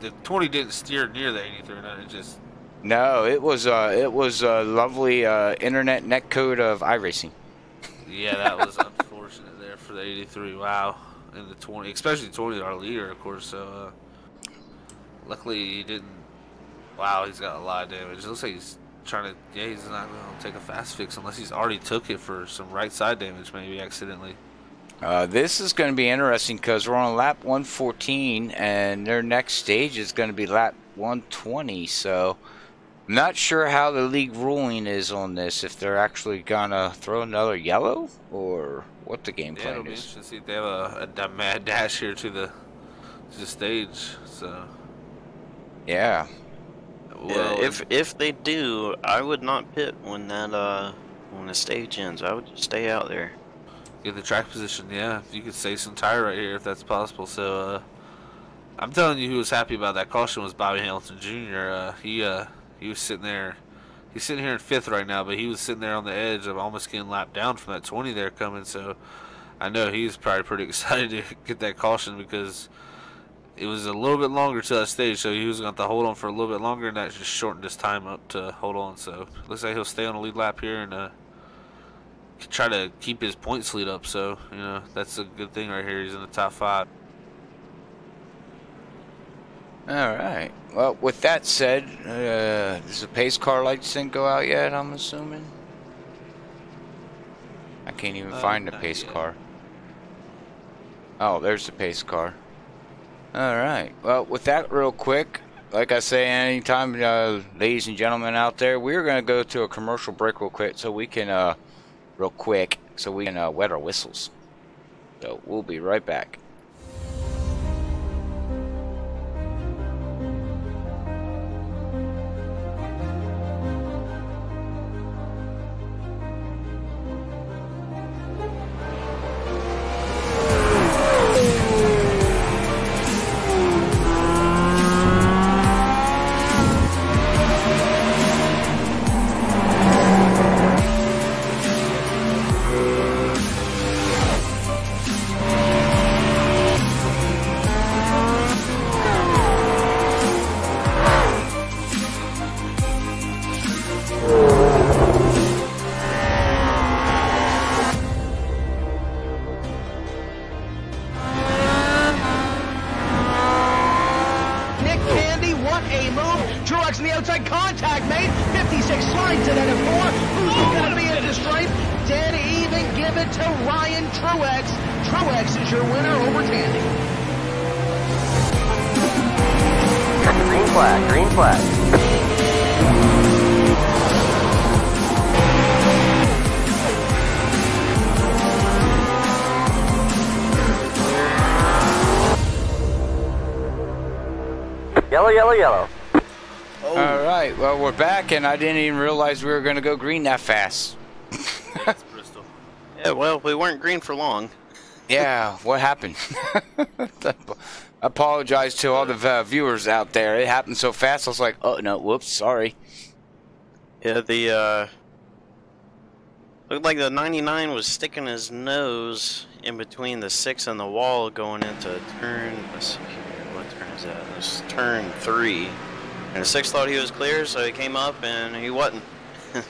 Speaker 2: The 20 didn't steer near the 83. No, it just...
Speaker 1: No, it was a lovely internet net code of iRacing.
Speaker 2: Yeah, that was unfortunate there for the 83. Wow, and the 20, especially 20, our leader, of course. So luckily he didn't. Wow, he's got a lot of damage. It looks like he's trying to. Yeah, he's not going to take a fast fix unless he's already took it for some right side damage, maybe accidentally.
Speaker 1: This is going to be interesting because we're on lap 114, and their next stage is going to be lap 120. So I'm not sure how the league ruling is on this. If they're actually going to throw another yellow or what the game plan
Speaker 2: it'll be
Speaker 1: is.
Speaker 2: interesting to see if they have a mad dash here to the stage. So
Speaker 1: yeah.
Speaker 3: Well, if they do, I would not pit when that when the stage ends. I would just stay out there.
Speaker 2: Get the track position, yeah. If you could save some tire right here, if that's possible. So I'm telling you, who was happy about that caution was Bobby Hamilton Jr. He was sitting there. He's sitting here in 5th right now, but he was sitting there on the edge of almost getting lapped down from that 20 there coming. So I know he's probably pretty excited to get that caution because it was a little bit longer to that stage, so he was going to have to hold on for a little bit longer, and that just shortened his time up to hold on. So looks like he'll stay on the lead lap here and try to keep his points lead up. So, you know, that's a good thing right here. He's in the top 5.
Speaker 1: All right. Well, with that said, does the pace car lights didn't go out yet, I'm assuming? I can't even find the pace car. Oh, there's the pace car. All right. Well, with that real quick, like I say, anytime, ladies and gentlemen out there, we're going to go to a commercial break real quick so we can, wet our whistles. So we'll be right back.
Speaker 4: Green flag. Yellow, yellow, yellow.
Speaker 2: Oh,
Speaker 1: All right, well, we're back, and I didn't even realize we were going to go green that fast.
Speaker 2: that's Bristol.
Speaker 3: Yeah, well, we weren't green for long.
Speaker 1: Yeah, what happened? I apologize to all the viewers out there. It happened so fast, I was like, oh, no, whoops, sorry.
Speaker 3: Yeah, the looked like the 99 was sticking his nose in between the 6 and the wall going into turn. Let's see here, what turn is that? It was turn 3, and the 6 thought he was clear, so he came up and he wasn't.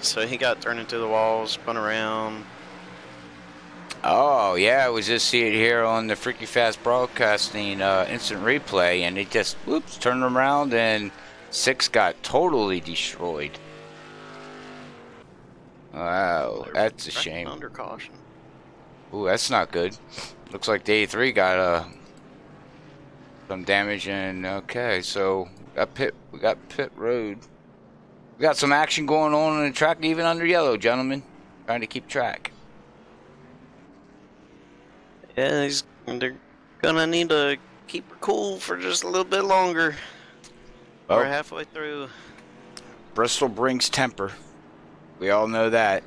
Speaker 3: So he got turned into the wall, spun around.
Speaker 1: Oh, yeah, we just see it here on the FreekyFast Broadcasting instant replay, and it just, whoops, turned around, and 6 got totally destroyed. Wow, that's a shame.
Speaker 3: Under caution.
Speaker 1: Ooh, that's not good. Looks like the 83 got some damage, and okay, so we got pit road. We got some action going on in the track, even under yellow, gentlemen. Trying to keep track.
Speaker 3: Yeah, they're gonna need to keep her cool for just a little bit longer.
Speaker 1: Oh.
Speaker 3: We're halfway through.
Speaker 1: Bristol brings temper. We all know that.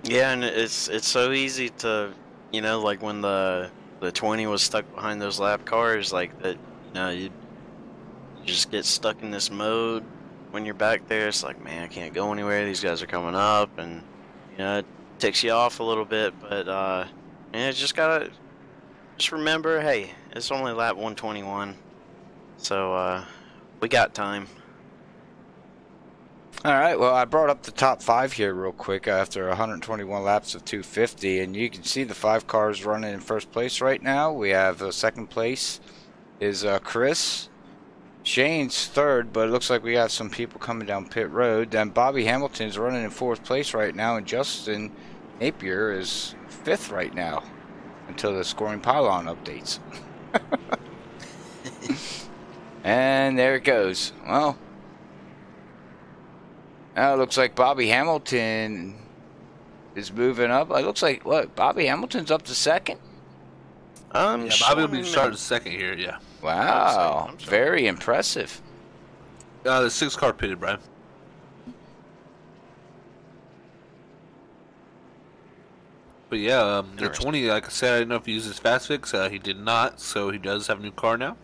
Speaker 3: Yeah, and it's so easy to, you know, like when the 20 was stuck behind those lap cars, like that, you know, you just get stuck in this mode when you're back there. It's like, man, I can't go anywhere. These guys are coming up, and you know, it ticks you off a little bit. But yeah, just remember, hey, it's only lap 121, so we got time.
Speaker 1: All right, well, I brought up the top 5 here real quick after 121 laps of 250, and you can see the 5 cars running in first place right now. We have second place is Chris. Shane's third, but it looks like we got some people coming down pit road. Then Bobby Hamilton's running in 4th place right now, and Justin Napier is 5th right now until the scoring pylon updates. And there it goes. Well, now it looks like Bobby Hamilton is moving up. It looks like, what, Bobby Hamilton's up to 2nd?
Speaker 2: Yeah, Bobby will be starting second here, yeah.
Speaker 1: Wow, very impressive.
Speaker 2: The 6 car pitted, Brian. But yeah, the 20, like I said, I didn't know if he uses fast fix. He did not, so he does have a new car now.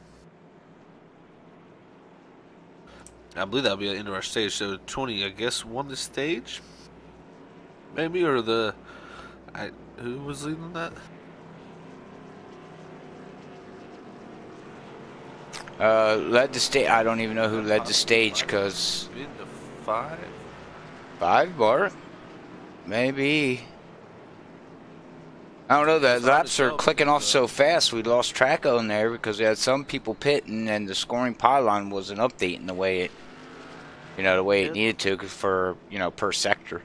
Speaker 2: I believe that'll be the end of our stage. So 20, I guess, won the stage, maybe, or who was leading that?
Speaker 1: Led the stage. I don't even know who led the stage, because 5 bar, maybe. I don't know. The laps are clicking off so fast. We lost track on there because we had some people pitting, and the scoring pylon wasn't updating the way it, the way it needed to for per sector.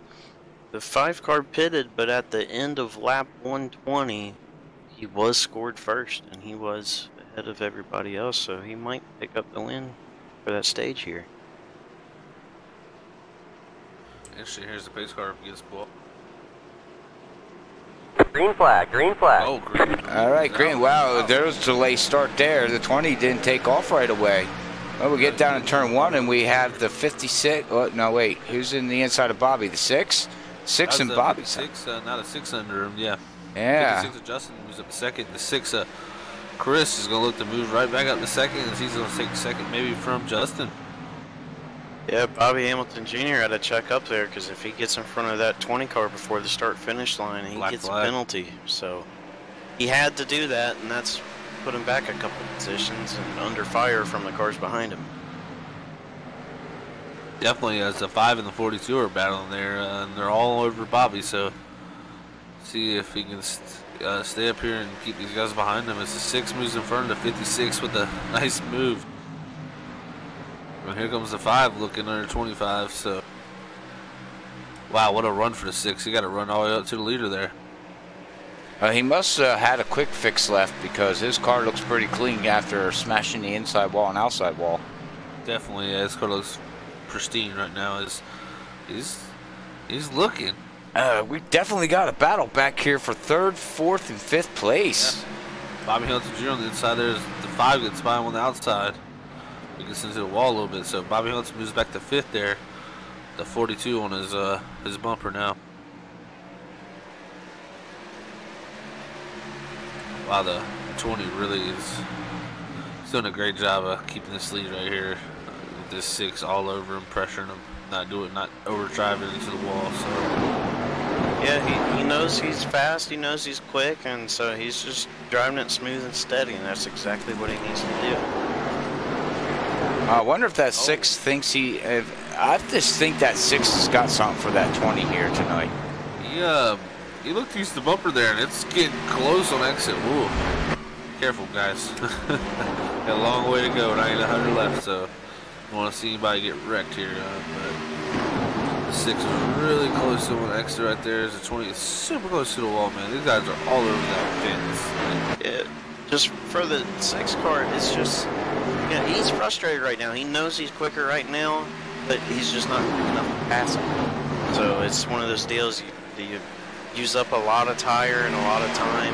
Speaker 3: The 5 car pitted, but at the end of lap 120, he was scored first, and he was ahead of everybody else, so he might pick up the win for that stage here.
Speaker 2: Interesting. Here's the pace car against Bull.
Speaker 4: Green flag, green flag.
Speaker 2: Oh, green.
Speaker 1: All right, green. Wow, there was a delay start there. The 20 didn't take off right away. Well, we get down in turn 1, and we have the 56. Oh, no, wait. Who's in the inside of Bobby? The 6? 6 and Bobby.
Speaker 2: 6, not a 6 under him, yeah.
Speaker 1: Yeah.
Speaker 2: 56 of Justin moves up to second. The 6, Chris is going to look to move right back up to second, and he's going to take second maybe from Justin.
Speaker 3: Yeah, Bobby Hamilton Jr. had to check up there, because if he gets in front of that 20 car before the start-finish line, he gets a penalty. So he had to do that, and that's put him back a couple positions and under fire from the cars behind him.
Speaker 2: Definitely, as the 5 and the 42 are battling there, and they're all over Bobby, so see if he can stay up here and keep these guys behind him as the 6 moves in front of the 56 with a nice move. And here comes the 5 looking under 25, so wow, what a run for the 6. He got to run all the way up to the leader there.
Speaker 1: He must have had a quick fix left, because his car looks pretty clean after smashing the inside wall and outside wall.
Speaker 2: Definitely, yeah, his car looks pristine right now. He's looking.
Speaker 1: We definitely got a battle back here for 3rd, 4th, and 5th place.
Speaker 2: Yeah. Bobby Hamilton Jr. on the inside there is the 5 gets by him on the outside. He gets into the wall a little bit, so Bobby Hamilton moves back to 5th there. The 42 on his bumper now. Wow, the 20 really is doing a great job of keeping this lead right here. With this 6 all over him, pressuring him, not overdriving into the wall. So
Speaker 3: Yeah, he knows he's fast, he knows he's quick, and so he's just driving it smooth and steady, and that's exactly what he needs to do.
Speaker 1: I wonder if that 6 thinks he. I just think that 6 has got something for that 20 here tonight.
Speaker 2: He looked to use the bumper there, and it's getting close on exit. Ooh, careful, guys. Got a long way to go, 900 left, so don't want to see anybody get wrecked here. But the 6 is really close to one exit right there. The 20 is super close to the wall, man. These guys are all over that fence.
Speaker 3: Yeah, just for the 6 car, it's just, yeah, he's frustrated right now. He knows he's quicker right now, but he's just not quick enough to pass him. So it's one of those deals, you use up a lot of tire and a lot of time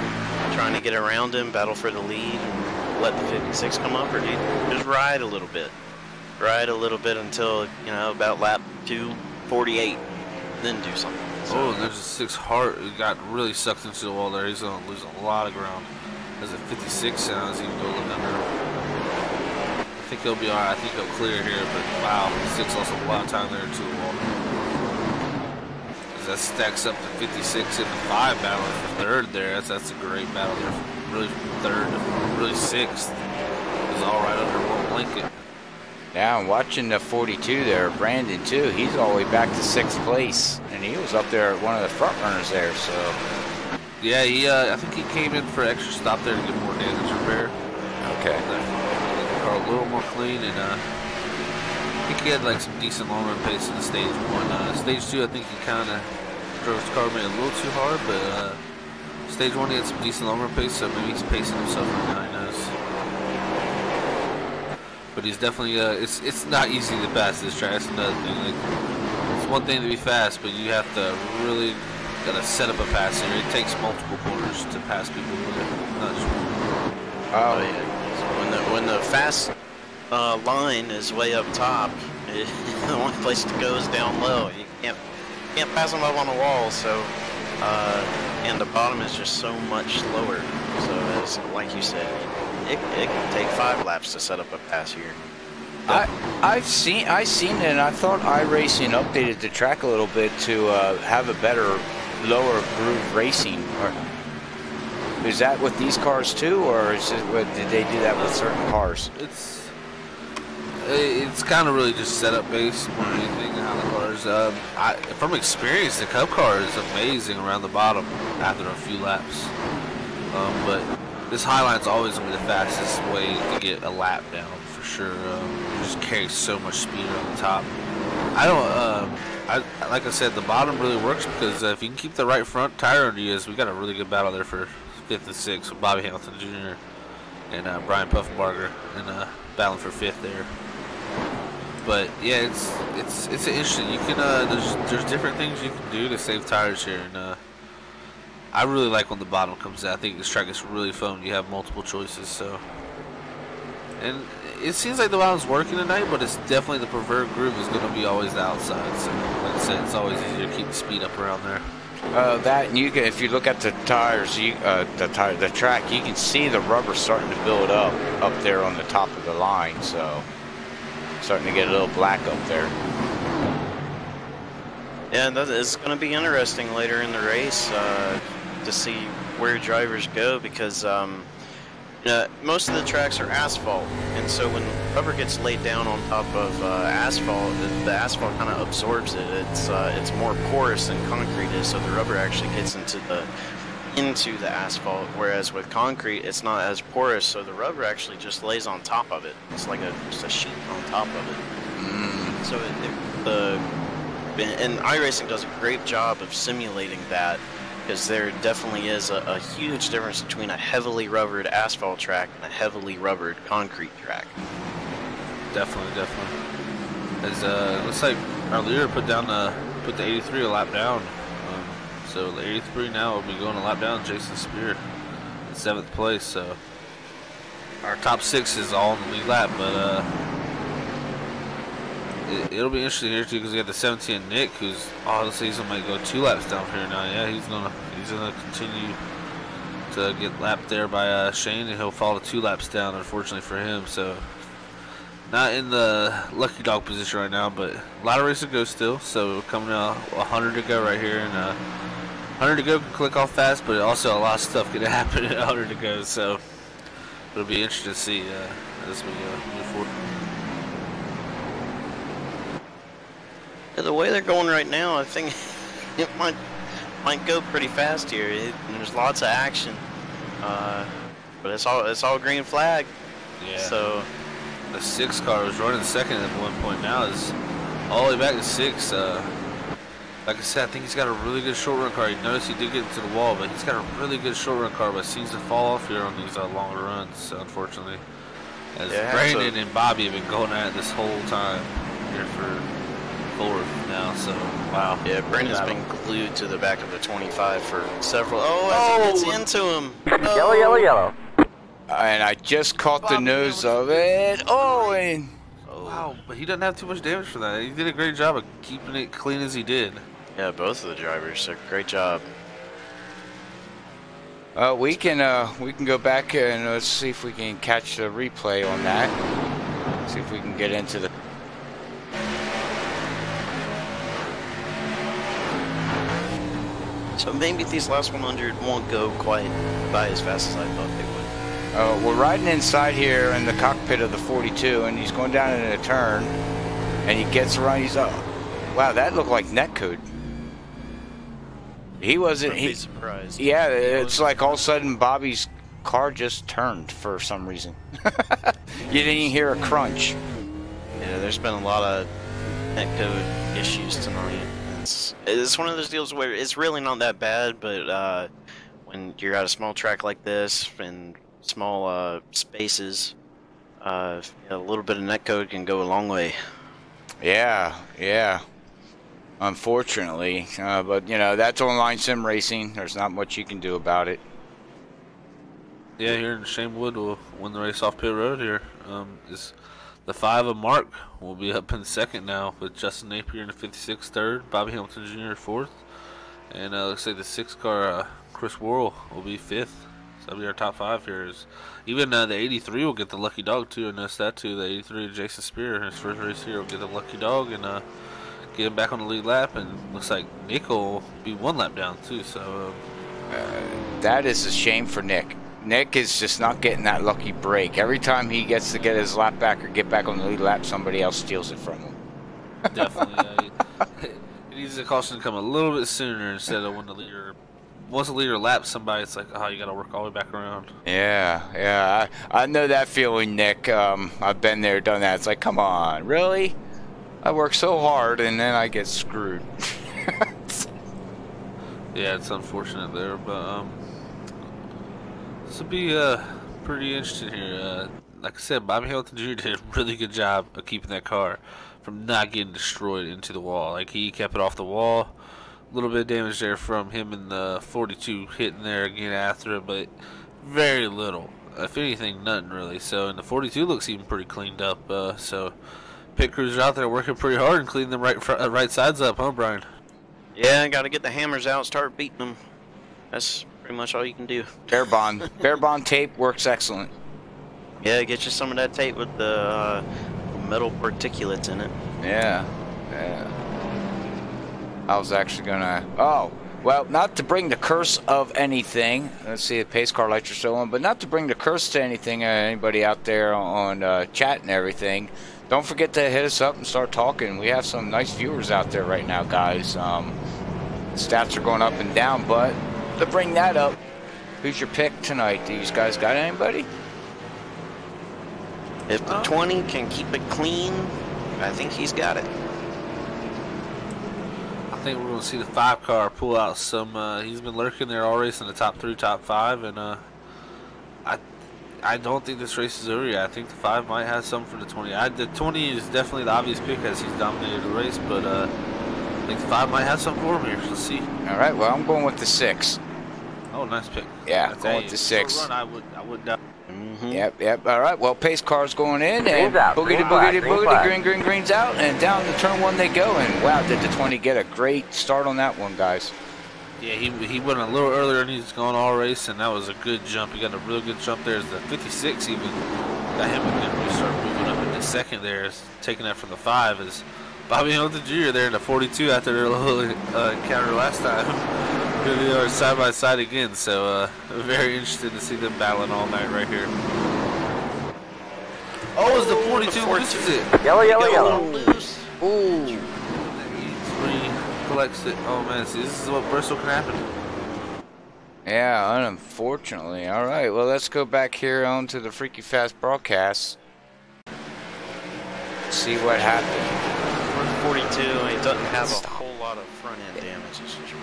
Speaker 3: trying to get around him, battle for the lead, and let the 56 come up, or do you just ride a little bit? Ride a little bit until, you know, about lap 2:48, then do something. So,
Speaker 2: oh, there's a 6 hard. He got really sucked into the wall there. He's going to lose a lot of ground. There's a 56 now as he can go look under him. I think he'll be alright. I think he'll clear here, but wow, 6 lost a lot of time there into the wall. That stacks up to 56 in the 5 battle for 3rd there. That's a great battle there. Really 3rd, really 6th is all right under one blanket.
Speaker 1: Now I'm watching the 42 there, Brandon too. He's all the way back to 6th place, and he was up there at one of the front runners there. So
Speaker 2: yeah, I think he came in for an extra stop there to get more damage repair.
Speaker 1: okay.
Speaker 2: Make the car a little more clean, and I think he had like some decent long run pace in the stage 1. Stage 2, I think he kind of drove his car maybe a little too hard, but stage 1 he had some decent long run pace, so maybe he's pacing himself right now, he knows. But he's definitely, it's not easy to pass this track. That's another thing. Like, it's one thing to be fast, but you have to really gotta set up a pass here. It takes multiple corners to pass people with it, not just one.
Speaker 3: oh yeah, so when the fast line is way up top, the only place to go is down low. You can't pass them up on the wall, so and the bottom is just so much slower. So it's like you said, it can take 5 laps to set up a pass here.
Speaker 1: I've seen it, and I thought iRacing updated the track a little bit to have a better lower groove racing. Or is that with these cars too, or is it, did they do that with certain cars?
Speaker 2: It's kind of really just setup based more than anything. How the cars, from experience, the Cup car is amazing around the bottom after a few laps. But this Highline's always gonna be the fastest way to get a lap down for sure. It just carries so much speed on the top. Like I said, the bottom really works because if you can keep the right front tire under you, we got a really good battle there for 5th and 6th with Bobby Hamilton Jr. and Brian Puffenbarger and battling for 5th there. But yeah, it's interesting. You can there's different things you can do to save tires here, and I really like when the bottom comes out. I think this track is really fun. You have multiple choices, so. And it seems like the bottom's working tonight, but it's definitely the preferred groove is going to be always the outside. So like I said, it's always easier to keep the speed up around there.
Speaker 1: That, and you can, if you look at the tires, the track, you can see the rubber starting to build up there on the top of the line. So starting to get a little black up there.
Speaker 3: Yeah, that is going to be interesting later in the race to see where drivers go, because most of the tracks are asphalt, and so when rubber gets laid down on top of asphalt, the asphalt kind of absorbs it. It's more porous than concrete is, so the rubber actually gets into the asphalt, whereas with concrete it's not as porous, so the rubber actually just lays on top of it. It's like just a sheet on top of it. So and iRacing does a great job of simulating that, because there definitely is a huge difference between a heavily rubbered asphalt track and a heavily rubbered concrete track.
Speaker 2: Definitely. As looks like our leader put the 83 a lap down. So the 83 now will be going a lap down. Jason Spear in 7th place. So our top 6 is all in the lead lap, but it'll be interesting here too because we have the 17 Nick, who's honestly he's gonna go 2 laps down here now. Yeah, he's gonna continue to get lapped there by Shane, and he'll fall 2 laps down, unfortunately for him. So not in the lucky dog position right now, but a lot of races to go still. So coming out 100 to go right here, and 100 to go can click off fast, but also a lot of stuff can happen at 100 to go. So it'll be interesting to see as we move forward.
Speaker 3: Yeah, the way they're going right now, I think it might go pretty fast here. There's lots of action, but it's all green flag.
Speaker 2: Yeah.
Speaker 3: So
Speaker 2: the 6 car was running second at one point. Now is all the way back to 6. Like I said, I think he's got a really good short run car. You notice he did get into the wall, but he's got a really good short run car, but seems to fall off here on these longer runs, unfortunately. As Brandon and Bobby have been going at it this whole time here for 4th now, so wow.
Speaker 3: Yeah, Brandon's been glued to the back of the 25 for several. Oh, as it gets into him. Oh.
Speaker 4: Yellow, yellow, yellow.
Speaker 1: And I just caught the nose of it. Oh, and
Speaker 2: wow, but he doesn't have too much damage for that. He did a great job of keeping it clean as he did.
Speaker 3: Yeah, both of the drivers, great job.
Speaker 1: We can go back and let's see if we can catch the replay on that. See if we can get into the.
Speaker 3: So maybe these last 100 won't go quite by as fast as I thought they would.
Speaker 1: We're riding inside here in the cockpit of the 42, and he's going down in a turn, and he gets around. He's wow, that looked like netcode. He wasn't.
Speaker 3: I'd be surprised.
Speaker 1: Yeah, it's like all of a sudden Bobby's car just turned for some reason. You didn't even hear a crunch.
Speaker 3: Yeah, there's been a lot of netcode issues tonight. It's one of those deals where it's really not that bad, but when you're at a small track like this and small spaces, a little bit of netcode can go a long way.
Speaker 1: Yeah. Unfortunately, but you know that's online sim racing. There's not much you can do about it.
Speaker 2: Yeah, here in Shane Wood will win the race off pit road here. Is the 5 of Mark will be up in 2nd now, with Justin Napier in the 56 3rd, Bobby Hamilton Jr. 4th, and looks like the 6 car Chris Worrell will be 5th. So that'll be our top 5 here. Even the 83 will get the lucky dog too. I noticed that too. The 83 Jason Spear, his first race here, will get the lucky dog and get him back on the lead lap. And looks like Nick will be 1 lap down too. So
Speaker 1: that is a shame for Nick. Nick is just not getting that lucky break. Every time he gets to get his lap back or get back on the lead lap, somebody else steals it from him.
Speaker 2: Definitely. He needs the caution to come a little bit sooner instead of when the leader. Once the leader laps somebody, it's like, oh, you got to work all the way back around.
Speaker 1: Yeah. I know that feeling, Nick. I've been there, done that. It's like, come on, really? I work so hard and then I get screwed.
Speaker 2: Yeah, it's unfortunate there, but this will be pretty interesting here. Like I said, Bobby Hamilton Jr. did a really good job of keeping that car from not getting destroyed into the wall. Like, he kept it off the wall. A little bit of damage there from him in the 42 hitting there again after it, but very little. If anything, nothing really. So, and the 42 looks even pretty cleaned up. So, pit crews are out there working pretty hard and cleaning them right sides up, huh, Brian?
Speaker 3: Yeah, got to get the hammers out, start beating them. That's pretty much all you can do.
Speaker 1: Bare bond tape works excellent.
Speaker 3: Yeah, get you some of that tape with the metal particulates in it.
Speaker 1: Yeah. I was actually gonna. Oh, well, not to bring the curse of anything. Let's see, the pace car lights are still on, but not to bring the curse to anything. Anybody out there on chat and everything, don't forget to hit us up and start talking. We have some nice viewers out there right now, guys. The stats are going up and down, but to bring that up, who's your pick tonight? Do you guys got anybody?
Speaker 3: If the 20 can keep it clean, I think he's got it.
Speaker 2: I think we're going to see the 5 car pull out some. He's been lurking there all race in the top 3, top 5, and I don't think this race is over yet. I think the 5 might have some for the 20. The 20 is definitely the obvious pick as he's dominated the race, but I think the 5 might have some for him here. Let's see.
Speaker 1: All right, well, I'm going with the 6.
Speaker 2: Oh, nice pick.
Speaker 1: Yeah, going with the 6.
Speaker 2: Run, I would doubt.
Speaker 1: Yep. All right. Well, pace car's going in, and
Speaker 4: Green's out.
Speaker 1: boogity,
Speaker 4: Green flag,
Speaker 1: boogity,
Speaker 4: green
Speaker 1: boogity,
Speaker 4: flag.
Speaker 1: green's out, and down to turn 1 they go. And wow, did the 20 get a great start on that one, guys?
Speaker 2: Yeah, he went a little earlier and he's going all race, and that was a good jump. He got a real good jump there. The 56 even got him a good restart, moving up into second there, taking that from the 5 is Bobby Hamilton Jr. there in the 42 after their little encounter last time. Here they are side by side again, so very interested to see them battling all night right here. Oh, it's the 42 loses it.
Speaker 4: Yellow.
Speaker 1: Ooh.
Speaker 2: 83 collects it. Oh man, see, this is what Bristol can happen.
Speaker 1: Yeah, unfortunately. All right, well, let's go back here onto the FreekyFast broadcast. See what happened.
Speaker 3: 42, and he doesn't have a whole lot of front end damage. It's just weird.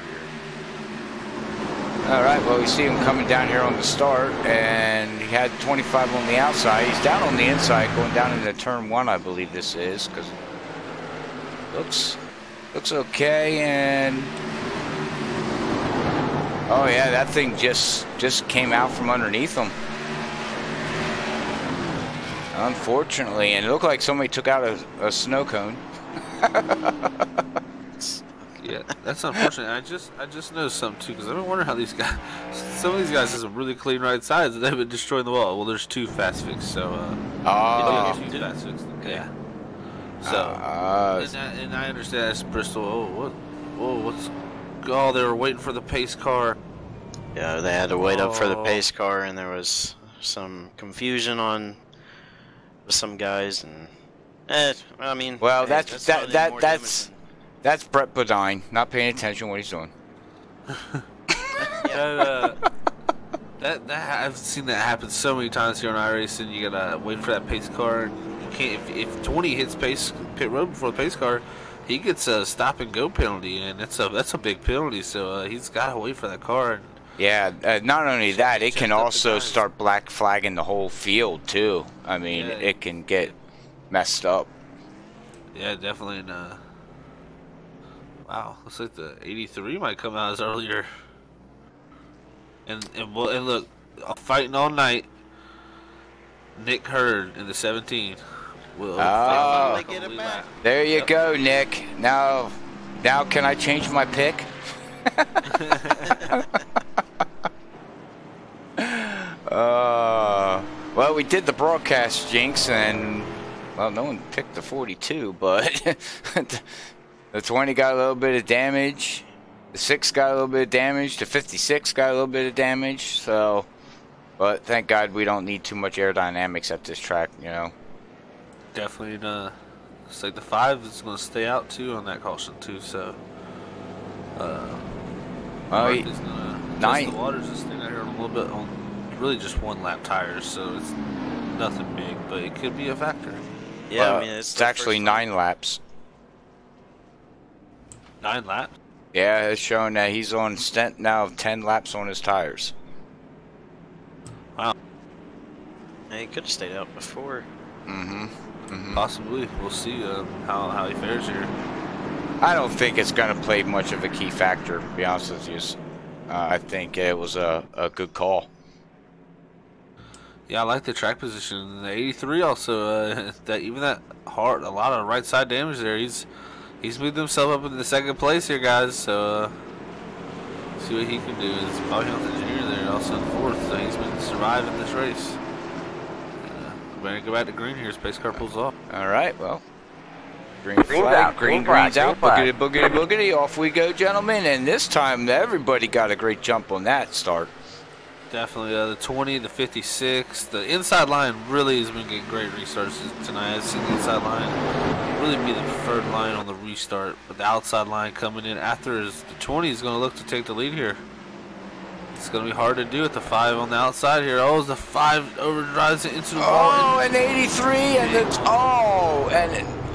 Speaker 1: All right, well, we see him coming down here on the start, and he had 25 on the outside. He's down on the inside, going down into turn 1, I believe this is, because looks okay, and oh yeah, that thing just came out from underneath him. Unfortunately, and it looked like somebody took out a snow cone.
Speaker 2: Yeah, that's unfortunate. I just noticed something too, because I've been wondering how these guys, some of these guys have some really clean right sides, and they've been destroying the wall. Well, there's 2 fast fix, so
Speaker 1: Oh.
Speaker 2: 2 fast fix. Yeah. So and I understand that's Bristol. Oh, they were waiting for the pace car.
Speaker 3: Yeah, they had to wait up for the pace car, and there was some confusion on with some guys, and I mean,
Speaker 1: Well,
Speaker 3: hey,
Speaker 1: that's Brett Bodine not paying attention to what he's doing.
Speaker 2: That I've seen that happen so many times here on iRacing. You gotta wait for that pace car. And you can't if 20 hits pit road before the pace car, he gets a stop and go penalty, and that's a big penalty. So he's gotta wait for that car. And
Speaker 1: Yeah, not only that, it can also start black flagging the whole field too. I mean,
Speaker 2: Yeah.
Speaker 1: it can get messed up.
Speaker 2: yeah, definitely. And wow, looks like the 83 might come out as earlier. And look, fighting all night. Nick Hurd in the 17. Will
Speaker 1: Oh,
Speaker 3: get it back.
Speaker 1: there you go, Nick. Now can I change my pick? Well, we did the broadcast, Jinx, and well, no one picked the 42, but the 20 got a little bit of damage. The 6 got a little bit of damage. The 56 got a little bit of damage. So, but thank God we don't need too much aerodynamics at this track, you know.
Speaker 2: Definitely. Looks like the 5 is going to stay out too on that caution too. So, Mark is going to test the waters and stay out here a little bit on really just 1 lap tires. So it's nothing big, but it could be a factor.
Speaker 3: Yeah, I mean it's
Speaker 1: actually 9 laps.
Speaker 2: 9 laps.
Speaker 1: Yeah, it's showing that he's on stent now of 10 laps on his tires.
Speaker 2: Wow.
Speaker 3: Yeah, he could have stayed out before.
Speaker 2: Possibly. We'll see how he fares here.
Speaker 1: I don't think it's going to play much of a key factor, to be honest with you. I think it was a good call.
Speaker 2: Yeah, I like the track position. The 83 also, that hard, a lot of right side damage there. He's moved himself up into the 2nd place here, guys. So see what he can do. It's Bobby Hamilton Jr. there, also in 4th. So he's been surviving this race. We're gonna go back to green here as pace car pulls off.
Speaker 1: All right, well, green's
Speaker 4: out,
Speaker 1: out,
Speaker 4: green's
Speaker 1: out,
Speaker 4: flag.
Speaker 1: boogity, off we go, gentlemen. And this time, everybody got a great jump on that start.
Speaker 2: Definitely, the 20, the 56, the inside line really has been getting great restarts tonight. I've seen the inside line really be the preferred line on the restart, but the outside line coming in after is the 20 is going to look to take the lead here. It's going to be hard to do with the 5 on the outside here. Oh, the 5 overdrives it into the wall.
Speaker 1: Oh, and 83, and it's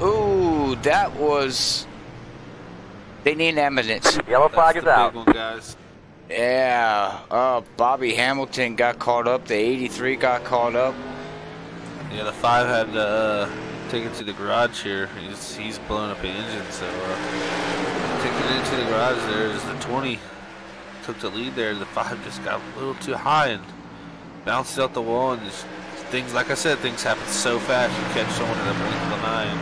Speaker 1: ooh, that was. They need evidence.
Speaker 4: Yellow flag
Speaker 2: That's
Speaker 4: is
Speaker 2: the
Speaker 4: out.
Speaker 2: big one, guys.
Speaker 1: Yeah, Bobby Hamilton got caught up. The 83 got caught up.
Speaker 2: Yeah, the 5 had to take it to the garage here. He's blowing up the engine, so taking it into the garage there is the 20. Took the lead there. The 5 just got a little too high and bounced out the wall and just things, like I said, things happen so fast. You catch someone in the blink of an eye, and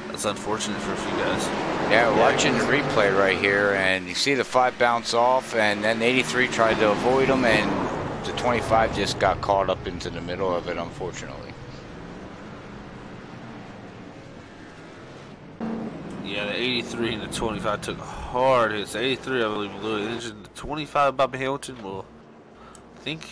Speaker 2: that's unfortunate for a few guys.
Speaker 1: Yeah, watching the replay right here, and you see the 5 bounce off, and then 83 tried to avoid him, and the 25 just got caught up into the middle of it, unfortunately.
Speaker 2: Yeah, the 83 and the 25 took hard hits. The 83, I believe, blew it. The 25, Bobby Hamilton, well, I think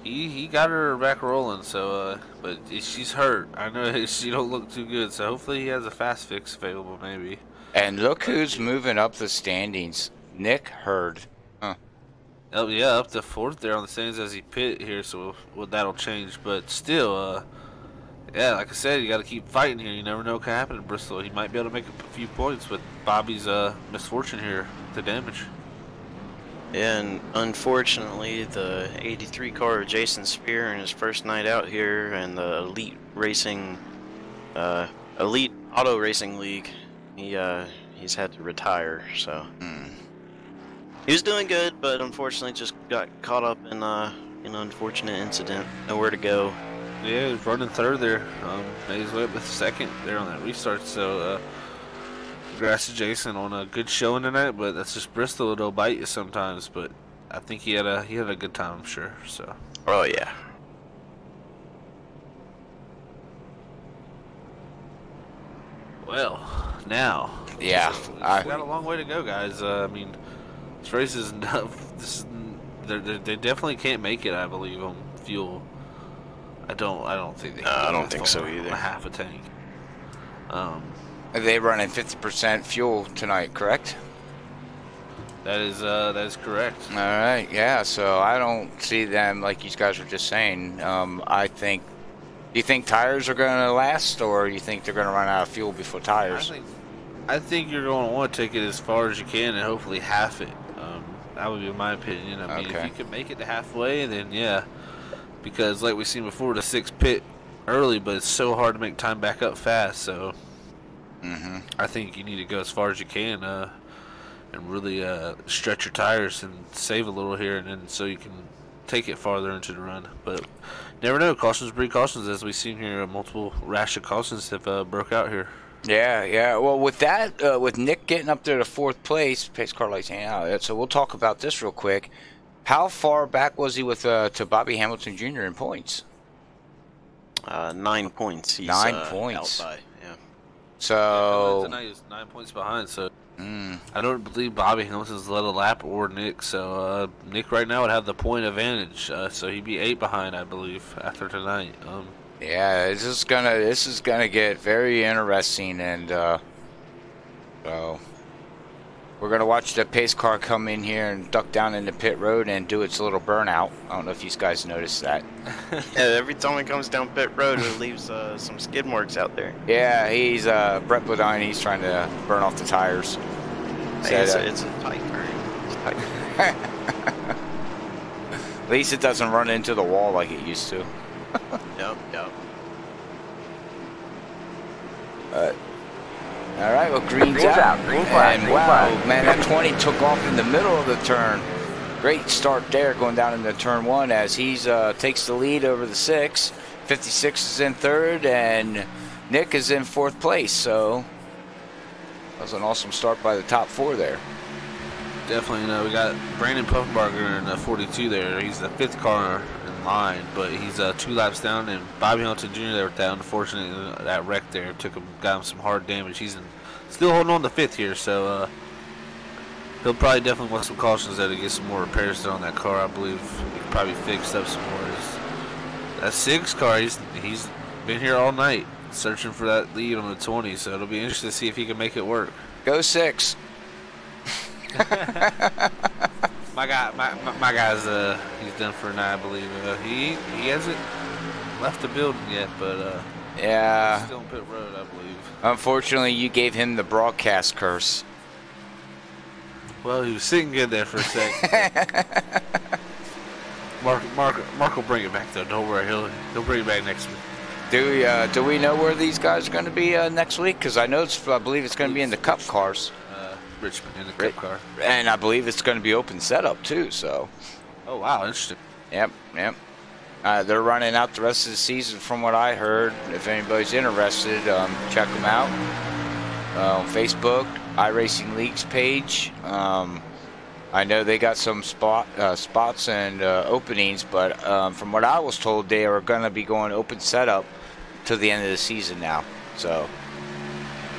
Speaker 2: he got her back rolling. So, but she's hurt. I know she don't look too good. So hopefully he has a fast fix available, maybe.
Speaker 1: And look who's moving up the standings. Nick Hurd. Huh.
Speaker 2: Oh yeah, up to 4th there on the standings as he pit here. So well, that'll change. But still, yeah, like I said, you got to keep fighting here. You never know what can happen in Bristol. He might be able to make a few points with Bobby's misfortune here, the damage.
Speaker 3: Yeah, and unfortunately, the 83 car of Jason Spear in his first night out here in the Elite Auto Racing League, he's had to retire. So he was doing good, but unfortunately, just got caught up in an unfortunate incident. Nowhere to go.
Speaker 2: Yeah, he was running 3rd there. Made his way up to 2nd there on that restart. So, congrats to Jason on a good showing tonight. But that's just Bristol; it'll bite you sometimes. But I think he had a good time, I'm sure. So.
Speaker 3: Oh yeah.
Speaker 2: Well, now.
Speaker 1: Yeah,
Speaker 2: we got a long way to go, guys. I mean, this race is they definitely can't make it. I believe on fuel. I don't think they can.
Speaker 3: I don't think so either.
Speaker 2: A half a tank.
Speaker 1: They running 50% fuel tonight, correct?
Speaker 2: That is correct.
Speaker 1: All right, yeah. So I don't see them like you guys were just saying. I think. Do you think tires are going to last, or do you think they're going to run out of fuel before tires?
Speaker 2: I think you're going to want to take it as far as you can and hopefully half it. That would be my opinion. I mean, if you can make it to halfway, then yeah. Because like we've seen before, the 6 pit early, but it's so hard to make time back up fast. So I think you need to go as far as you can and really stretch your tires and save a little here, and then so you can take it farther into the run. But never know. Cautions breed cautions, as we've seen here. Multiple rash of cautions have broke out here.
Speaker 1: Yeah. Well, with that, with Nick getting up there to 4th place, pace car lights hanging out. So we'll talk about this real quick. How far back was he with to Bobby Hamilton Jr. in points?
Speaker 3: 9 points. He's
Speaker 1: 9 points.
Speaker 3: Out by, yeah.
Speaker 1: So
Speaker 2: tonight he's 9 points behind. So I don't believe Bobby Hamilton's led a lap or Nick. So Nick right now would have the point advantage. So he'd be 8 behind, I believe, after tonight.
Speaker 1: yeah, this is gonna get very interesting, and so. We're going to watch the pace car come in here and duck down in the pit road and do its little burnout. I don't know if you guys noticed that.
Speaker 3: Yeah, every time it comes down pit road, it leaves some skid marks out there.
Speaker 1: Yeah, he's Brett Bodine. He's trying to burn off the tires.
Speaker 3: Hey, it's a tight burn. It's tight.
Speaker 1: At least it doesn't run into the wall like it used to.
Speaker 3: Yep.
Speaker 1: All right, well, green's out.
Speaker 4: Green flag,
Speaker 1: And
Speaker 4: green
Speaker 1: wow,
Speaker 4: flag.
Speaker 1: man, that 20 took off in the middle of the turn. Great start there going down into turn 1 as he's takes the lead over the 6. 56 is in 3rd, and Nick is in 4th place. So that was an awesome start by the top 4 there.
Speaker 2: Definitely, we got Brandon Puffenbarger in the 42 there. He's the 5th car in line, but he's 2 laps down, and Bobby Hamilton Jr. they were down. Unfortunately, that wreck there got him some hard damage. He's still holding on to 5th here, so he'll probably definitely want some cautions there to get some more repairs done on that car. I believe he can probably fix up some more. That 6 car, he's been here all night searching for that lead on the 20, so it'll be interesting to see if he can make it work.
Speaker 1: Go 6.
Speaker 2: My guy's he's done for tonight, I believe. He hasn't left the building yet, but
Speaker 1: yeah,
Speaker 2: he's still on pit road, I believe.
Speaker 1: Unfortunately, you gave him the broadcast curse.
Speaker 2: Well, he was sitting good there for a second. Mark will bring it back though. Don't worry, he'll bring it back next week.
Speaker 1: Do we know where these guys are going to be next week? Because I believe it's going to be in the Cup cars.
Speaker 2: Richmond in the Cup car.
Speaker 1: And I believe it's going to be open setup too. So.
Speaker 2: Oh wow, interesting.
Speaker 1: Yep. They're running out the rest of the season from what I heard. If anybody's interested, check them out on Facebook, iRacing League's page. I know they got some spots and openings, but from what I was told, they are going to be going open setup to the end of the season now. So,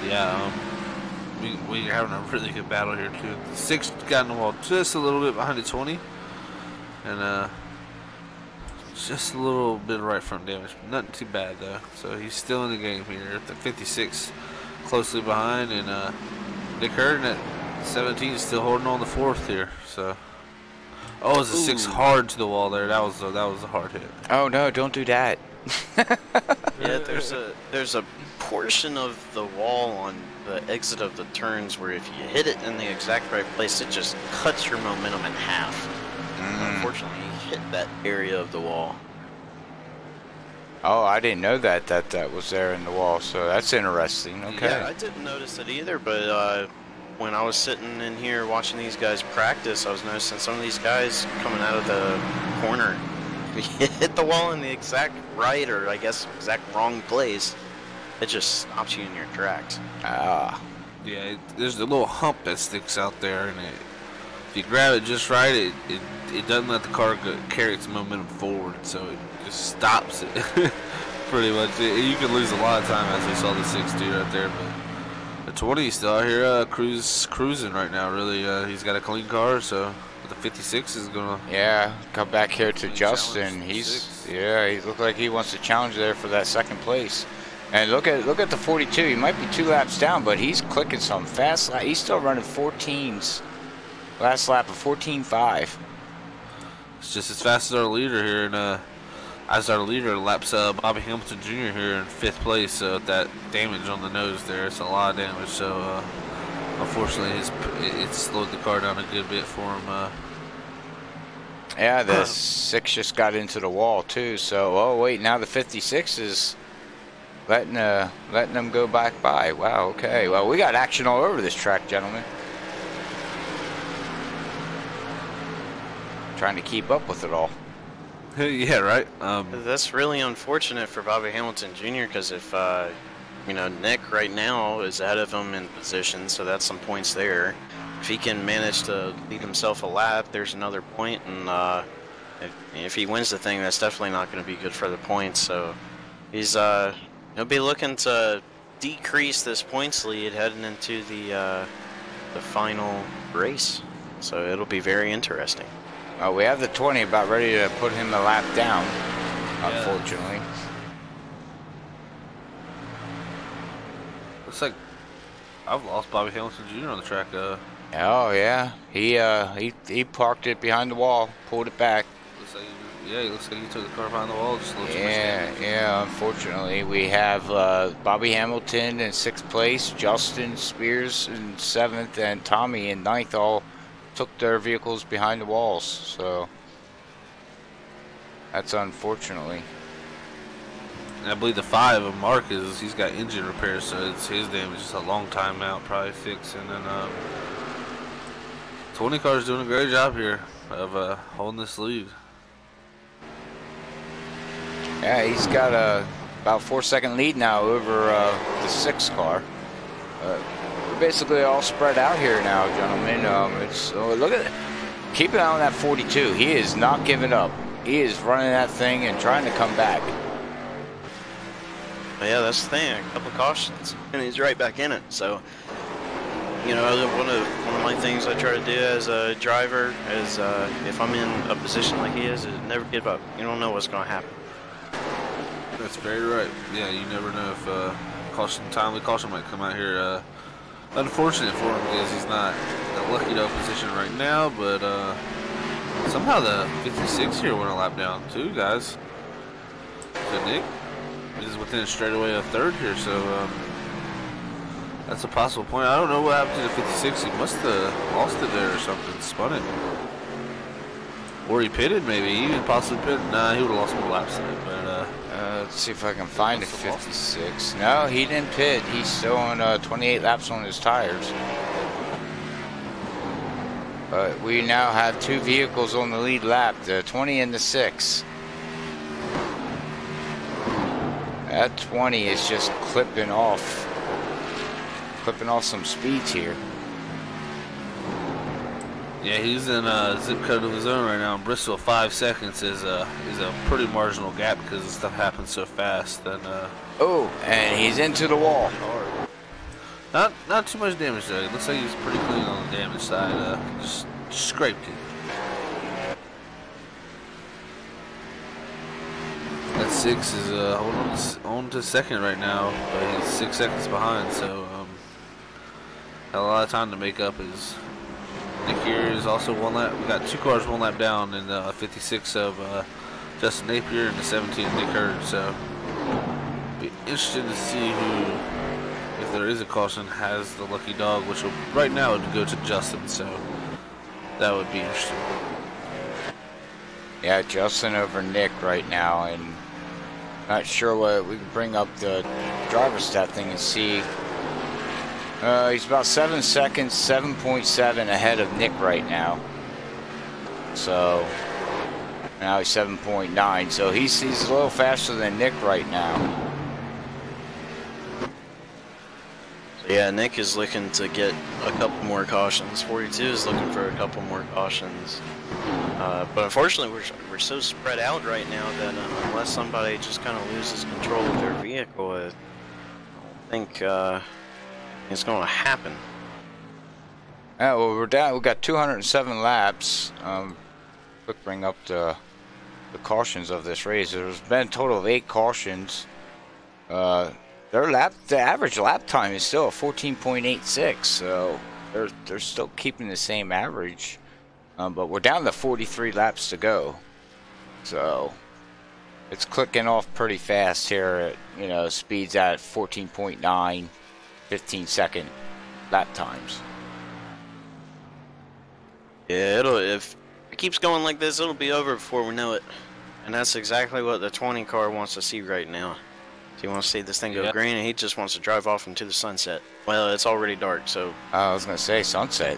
Speaker 2: yeah, we're having a really good battle here too. The 6 got in the wall just a little bit behind the 20, and just a little bit of right front damage. Nothing too bad though. So he's still in the game here. The 56 closely behind, and Nick Hurd at 17 is still holding on the 4th here. So, oh, it's a 6 hard to the wall there. That was a hard hit.
Speaker 1: oh no, don't do that.
Speaker 3: Yeah, there's a portion of the wall on the exit of the turns where if you hit it in the exact right place, it just cuts your momentum in half. Unfortunately, he hit that area of the wall.
Speaker 1: Oh, I didn't know that was there in the wall, so that's interesting. Okay.
Speaker 3: Yeah, I didn't notice it either, but when I was sitting in here watching these guys practice, I was noticing some of these guys coming out of the corner hit the wall in the exact right, or I guess exact wrong place. It just stops you in your tracks.
Speaker 1: Ah.
Speaker 2: Yeah, there's a little hump that sticks out there, and if you grab it just right, it doesn't let the car carry its momentum forward, so it just stops it. Pretty much. You can lose a lot of time, as we saw the 6 do right there, but the 20 is still out here cruising right now, really. He's got a clean car, so the 56 is going to...
Speaker 1: Yeah, come back here to Justin. He looks like he wants to challenge there for that 2nd place. And look at the 42. He might be 2 laps down, but he's clicking some fast. He's still running 14s. Last lap of 14.5.
Speaker 2: It's just as fast as our leader here, and as our leader laps Bobby Hamilton Jr. here in 5th place. So that damage on the nose there, it's a lot of damage. So unfortunately, it slowed the car down a good bit for him.
Speaker 1: Yeah, the 6 just got into the wall too. So oh wait, now the 56 is letting them go back by. Wow. Okay. Well, we got action all over this track, gentlemen. Trying to keep up with it all.
Speaker 2: Yeah, right.
Speaker 3: That's really unfortunate for Bobby Hamilton Jr. because if Nick right now is ahead of him in position, so that's some points there. If he can manage to lead himself a lap, there's another point, and if he wins the thing, that's definitely not going to be good for the points. So he'll be looking to decrease this points lead heading into the final race. So it'll be very interesting.
Speaker 1: We have the 20 about ready to put him a lap down, unfortunately.
Speaker 2: Looks like I've lost Bobby Hamilton Jr. on the track.
Speaker 1: Oh yeah, he parked it behind the wall, pulled it back.
Speaker 2: He looks like he took the car behind the wall. Just a little too much damage.
Speaker 1: Yeah. Unfortunately, we have Bobby Hamilton in 6th place, Justin Spears in 7th, and Tommy in 9th. All took their vehicles behind the walls, so that's unfortunately.
Speaker 2: And I believe the 5 of Mark he's got engine repairs, so it's his damage. Just a long time out, probably fix. And then 20 car's doing a great job here of holding this lead.
Speaker 1: Yeah, he's got a about 4-second lead now over the 6 car. We're basically all spread out here now, gentlemen. Look at it. Keep an eye on that 42. He is not giving up. He is running that thing and trying to come back.
Speaker 3: Yeah, that's the thing. A couple cautions, and he's right back in it. So, one of my things I try to do as a driver is if I'm in a position like he is never give up. You don't know what's going to happen.
Speaker 2: That's very right. Yeah, you never know if timely caution might come out here. Unfortunate for him because he's not in a lucky position right now, but somehow the 56 here went a lap down too, guys. So Nick is within a straightaway of 3rd here, so that's a possible point. I don't know what happened to the 56. He must have lost it there or something, spun it. Or he pitted, maybe. He even possibly pitted. Nah, he would have lost more laps in it, but
Speaker 1: let's see if I can find a 56. No, he didn't pit. He's still on 28 laps on his tires. But we now have 2 vehicles on the lead lap, the 20 and the 6. That 20 is just clipping off some speeds here.
Speaker 2: Yeah, he's in a zip code of his own right now. In Bristol, 5 seconds is a pretty marginal gap because this stuff happens so fast. And
Speaker 1: oh, and he's into the wall.
Speaker 2: Not too much damage though. It looks like he's pretty clean on the damage side. Just scraped it. That 6 is holding on to second right now, but he's 6 seconds behind. So had a lot of time to make up. His Nick here is also one lap. We got 2 cars 1 lap down in the 56 of Justin Napier and the 17 of Nick Hurd. So be interested to see who, if there is a caution, has the lucky dog, which will, right now would go to Justin. So that would be interesting. Yeah,
Speaker 1: Justin over Nick right now, and not sure what we can bring up the driver stat thing and see. He's about 7 seconds, 7.7 ahead of Nick right now. So now he's 7.9. So he's a little faster than Nick right now.
Speaker 3: So yeah, Nick is looking to get a couple more cautions. 42 is looking for a couple more cautions. But unfortunately, we're so spread out right now that unless somebody just kind of loses control of their vehicle, I don't think it's going to happen.
Speaker 1: Yeah, well, we're down. We've got 207 laps. Quick, bring up the cautions of this race. There's been a total of 8 cautions. The average lap time is still 14.86, so they're still keeping the same average. But we're down to 43 laps to go, so it's clicking off pretty fast here. At, speeds at 14.9, 15-second lap times.
Speaker 3: Yeah, if it keeps going like this, it'll be over before we know it, and that's exactly what the 20 car wants to see right now. He wants to see this thing go green, and he just wants to drive off into the sunset. Well, it's already dark, so
Speaker 1: I was gonna say sunset.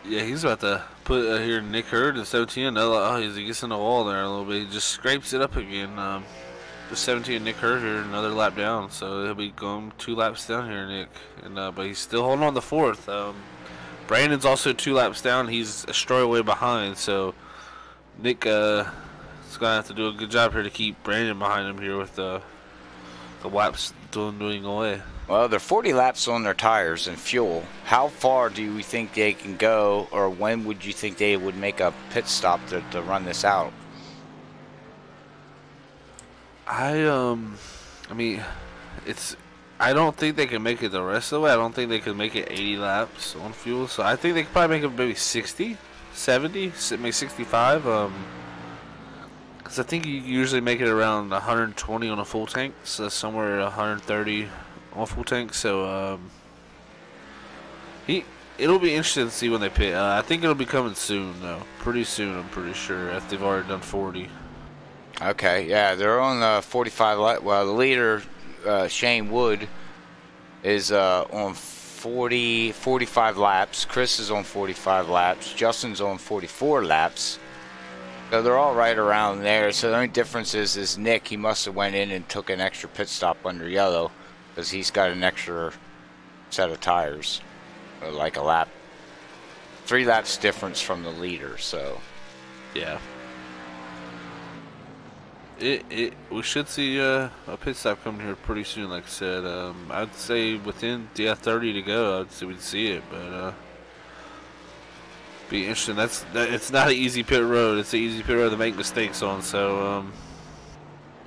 Speaker 2: Yeah, he's about to put here Nick Hurd and 17. Oh, he gets in the wall there a little bit. He just scrapes it up again. The 17 Nick Hurd here, another lap down. So he'll be going 2 laps down here, Nick. And but he's still holding on the 4th. Brandon's also 2 laps down. He's a straw away behind. So Nick is gonna have to do a good job here to keep Brandon behind him here with the laps dwindling away.
Speaker 1: Well, they're 40 laps on their tires and fuel. How far do you think they can go, or when would you think they would make a pit stop to run this out?
Speaker 2: I mean, I don't think they can make it the rest of the way. I don't think they can make it 80 laps on fuel. So I think they could probably make it maybe 60, 70, maybe 65. Because I think you usually make it around 120 on a full tank. So somewhere 130 on full tank. So it'll be interesting to see when they pit. I think it'll be coming soon though. Pretty soon, I'm pretty sure. If they've already done 40.
Speaker 1: Okay, yeah, they're on 45. Well, the leader, Shane Wood, is on 45 laps. Chris is on 45 laps. Justin's on 44 laps. So they're all right around there. So the only difference is Nick. He must have went in and took an extra pit stop under yellow, because he's got an extra set of tires, like a lap, 3 laps difference from the leader. So
Speaker 2: yeah. We should see a pit stop coming here pretty soon. Like I said, I'd say within 30 to go, I'd say we'd see it, but be interesting. It's not an easy pit road. It's an easy pit road to make mistakes on. So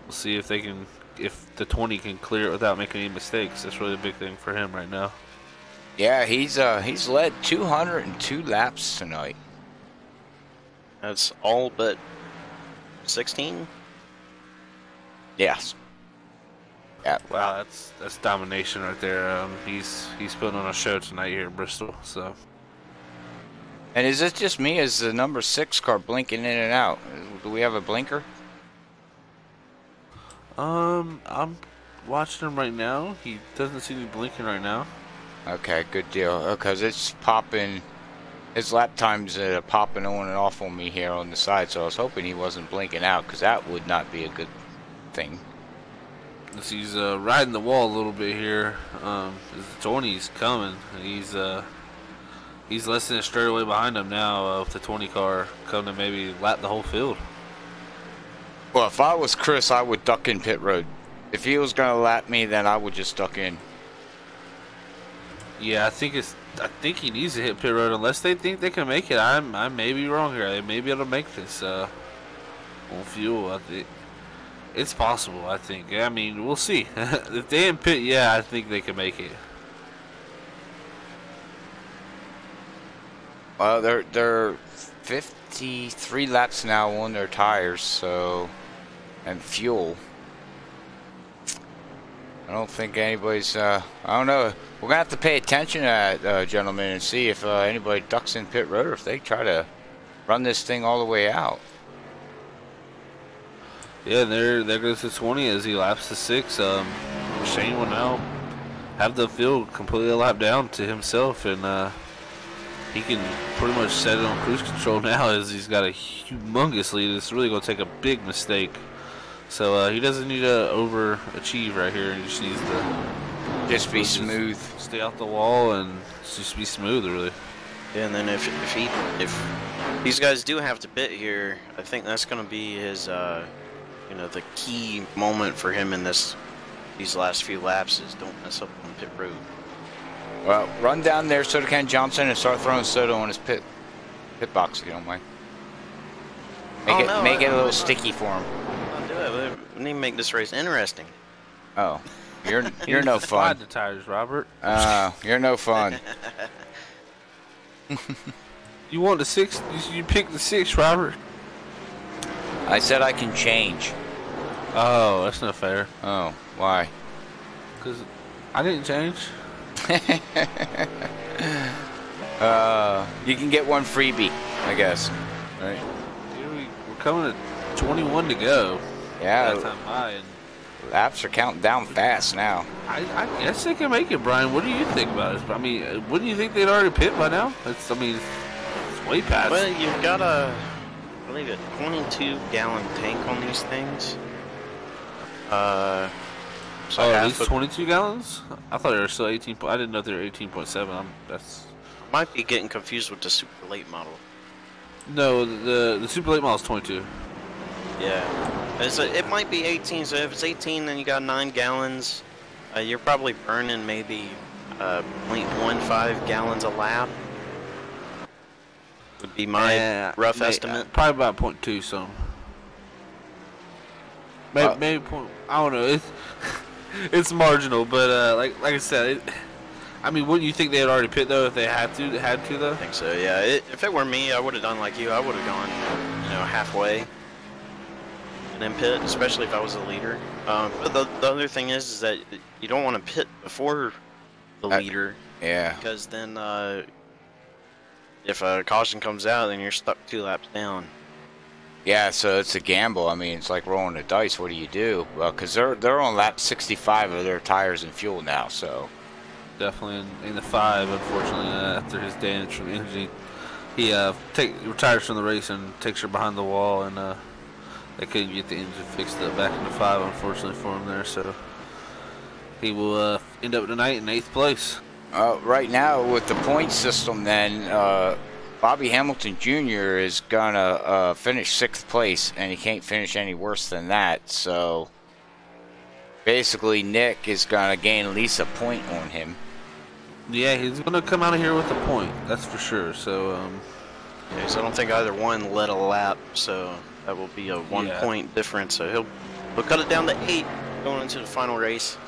Speaker 2: we'll see if the 20 can clear it without making any mistakes. That's really a big thing for him right now.
Speaker 1: Yeah, he's led 202 laps tonight.
Speaker 3: That's all but 16.
Speaker 1: Yes. Yeah.
Speaker 2: Wow, that's domination right there. He's putting on a show tonight here in Bristol. So.
Speaker 1: And is it just me? Is the number 6 car blinking in and out? Do we have a blinker?
Speaker 2: I'm watching him right now. He doesn't seem to be blinking right now.
Speaker 1: Okay, good deal. Because it's popping His lap times popping on and off on me here on the side, so I was hoping he wasn't blinking out, because that would not be a good thing.
Speaker 2: As he's riding the wall a little bit here. His 20's coming. He's less than a straightaway behind him now with the 20 car coming to maybe lap the whole field.
Speaker 1: Well, if I was Chris, I would duck in pit road. If he was going to lap me, then I would just duck in.
Speaker 2: Yeah, I think he needs to hit pit road unless they think they can make it. I may be wrong here. They may be able to make this on fuel. I think it's possible. I think. I mean, we'll see. If they in pit, yeah, I think they can make it.
Speaker 1: Well, they're 53 laps now on their tires, so, and fuel. I don't think anybody's, I don't know. We're going to have to pay attention to that, gentlemen, and see if anybody ducks in pit road or if they try to run this thing all the way out.
Speaker 2: Yeah, there goes the 20 as he laps the 6. Shane will now have the field completely lapped down to himself, and he can pretty much set it on cruise control now as he's got a humongous lead. It's really going to take a big mistake. So he doesn't need to overachieve right here. He just needs to
Speaker 1: just be smooth.
Speaker 2: Stay out the wall and just be smooth, really.
Speaker 3: Yeah, and then if these guys do have to pit here, I think that's going to be his, you know, the key moment for him in these last few laps is don't mess up on pit road.
Speaker 1: Well, run down there, Soda Can Johnson, and start throwing soda on his pit box if you don't mind. Make it a little sticky for him.
Speaker 3: I'll do it. We need to make this race interesting.
Speaker 1: Oh, you're no fun.
Speaker 2: Slide the tires, Robert.
Speaker 1: You're no fun.
Speaker 2: You want the 6? You pick the 6, Robert.
Speaker 1: I said I can change.
Speaker 2: Oh, that's not fair.
Speaker 1: Oh, why?
Speaker 2: Because I didn't change.
Speaker 1: You can get one freebie, I guess. Right?
Speaker 2: We're coming to 21 to go.
Speaker 1: Yeah.
Speaker 2: That time high, and
Speaker 1: laps are counting down fast now.
Speaker 2: I guess they can make it, Brian. What do you think about it? I mean, wouldn't you think they'd already pit by now? It's way past.
Speaker 3: Well, you've got I believe a 22-gallon tank on these things. So
Speaker 2: these 22 gallons? I thought they were still 18. I didn't know they were 18.7. That's
Speaker 3: might be getting confused with the super late model.
Speaker 2: No, the super late model is 22.
Speaker 3: Yeah, it might be 18. So if it's 18, then you got 9 gallons. You're probably burning maybe 0.15 gallons a lap. Would be my rough estimate.
Speaker 2: Probably about 0.2 some. Maybe point. I don't know. It's marginal, but like I said, I mean, wouldn't you think they had already pit though if they had to though?
Speaker 3: I think so. Yeah. If it were me, I would have done like you. I would have gone, halfway and then pit, especially if I was the leader. But the other thing is that you don't want to pit before the leader.
Speaker 1: Yeah.
Speaker 3: Because then if a caution comes out, then you're stuck 2 laps down.
Speaker 1: Yeah, so it's a gamble. I mean, it's like rolling the dice. What do you do? Well, because they're on lap 65 of their tires and fuel now, so.
Speaker 2: Definitely in the 5, unfortunately, after his damage from injury. He retires from the race and takes her behind the wall, and they couldn't get the engine fixed up back in the 5, unfortunately, for him there, so he will end up tonight in 8th place.
Speaker 1: Right now, with the point system, then, Bobby Hamilton Jr. is gonna finish 6th place, and he can't finish any worse than that. So basically, Nick is gonna gain at least a point on him.
Speaker 2: Yeah, he's gonna come out of here with a point. That's for sure. So,
Speaker 3: yeah, so I don't think either one led a lap. So that will be a 1 point difference. So he'll cut it down to 8 going into the final race.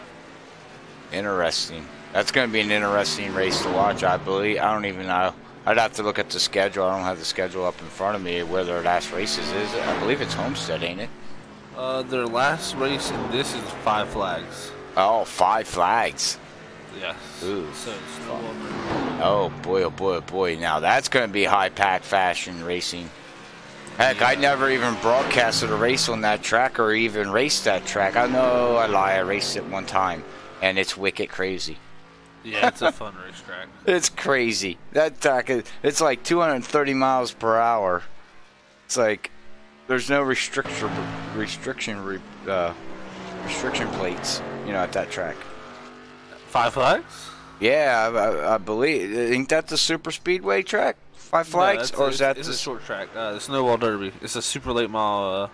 Speaker 1: Interesting. That's gonna be an interesting race to watch. I believe. I don't even know. I'd have to look at the schedule. I don't have the schedule up in front of me where their last races is. I believe it's Homestead, ain't it?
Speaker 2: Their last race in this is 5 flags.
Speaker 1: Oh, 5 flags.
Speaker 2: Yes.
Speaker 1: Ooh.
Speaker 2: So it's no longer.
Speaker 1: Oh boy, oh boy, oh boy. Now that's going to be high pack fashion racing. Heck, I never even broadcasted a race on that track or even raced that track. I know I lie. I raced it one time, and it's wicked crazy.
Speaker 2: Yeah, it's a fun racetrack.
Speaker 1: It's crazy. That track it's like 230 miles per hour. It's like there's no restriction plates, at that track.
Speaker 2: 5 Flags?
Speaker 1: Yeah, I believe. Ain't that the super speedway track? 5 Flags,
Speaker 2: No,
Speaker 1: is that
Speaker 2: it's
Speaker 1: the
Speaker 2: a short track? The Snowball Derby. It's a super late mile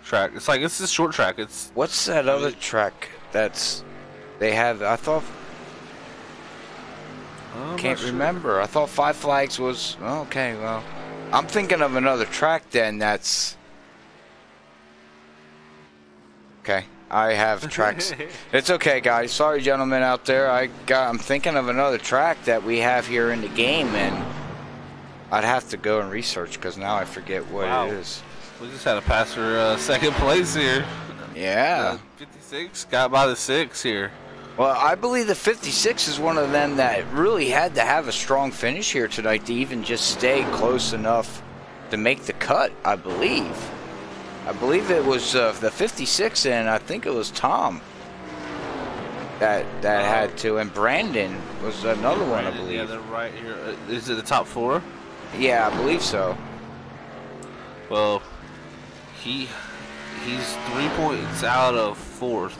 Speaker 2: track. It's a short track.
Speaker 1: What's that other track they have? I thought. Can't remember. I thought 5 Flags was okay. Well, I'm thinking of another track then. That's okay. I have tracks. It's okay, guys. Sorry, gentlemen out there. I'm thinking of another track that we have here in the game, and I'd have to go and research because now I forget what it is.
Speaker 2: We just had a pass for second place here.
Speaker 1: Yeah.
Speaker 2: 56 got by the 6 here.
Speaker 1: Well, I believe the 56 is one of them that really had to have a strong finish here tonight to even just stay close enough to make the cut, I believe. I believe it was the 56, and I think it was Tom that had to, and Brandon was another one, I believe.
Speaker 2: Yeah, they're right here. Is it the top 4?
Speaker 1: Yeah, I believe so.
Speaker 2: Well, he's 3 points out of 4th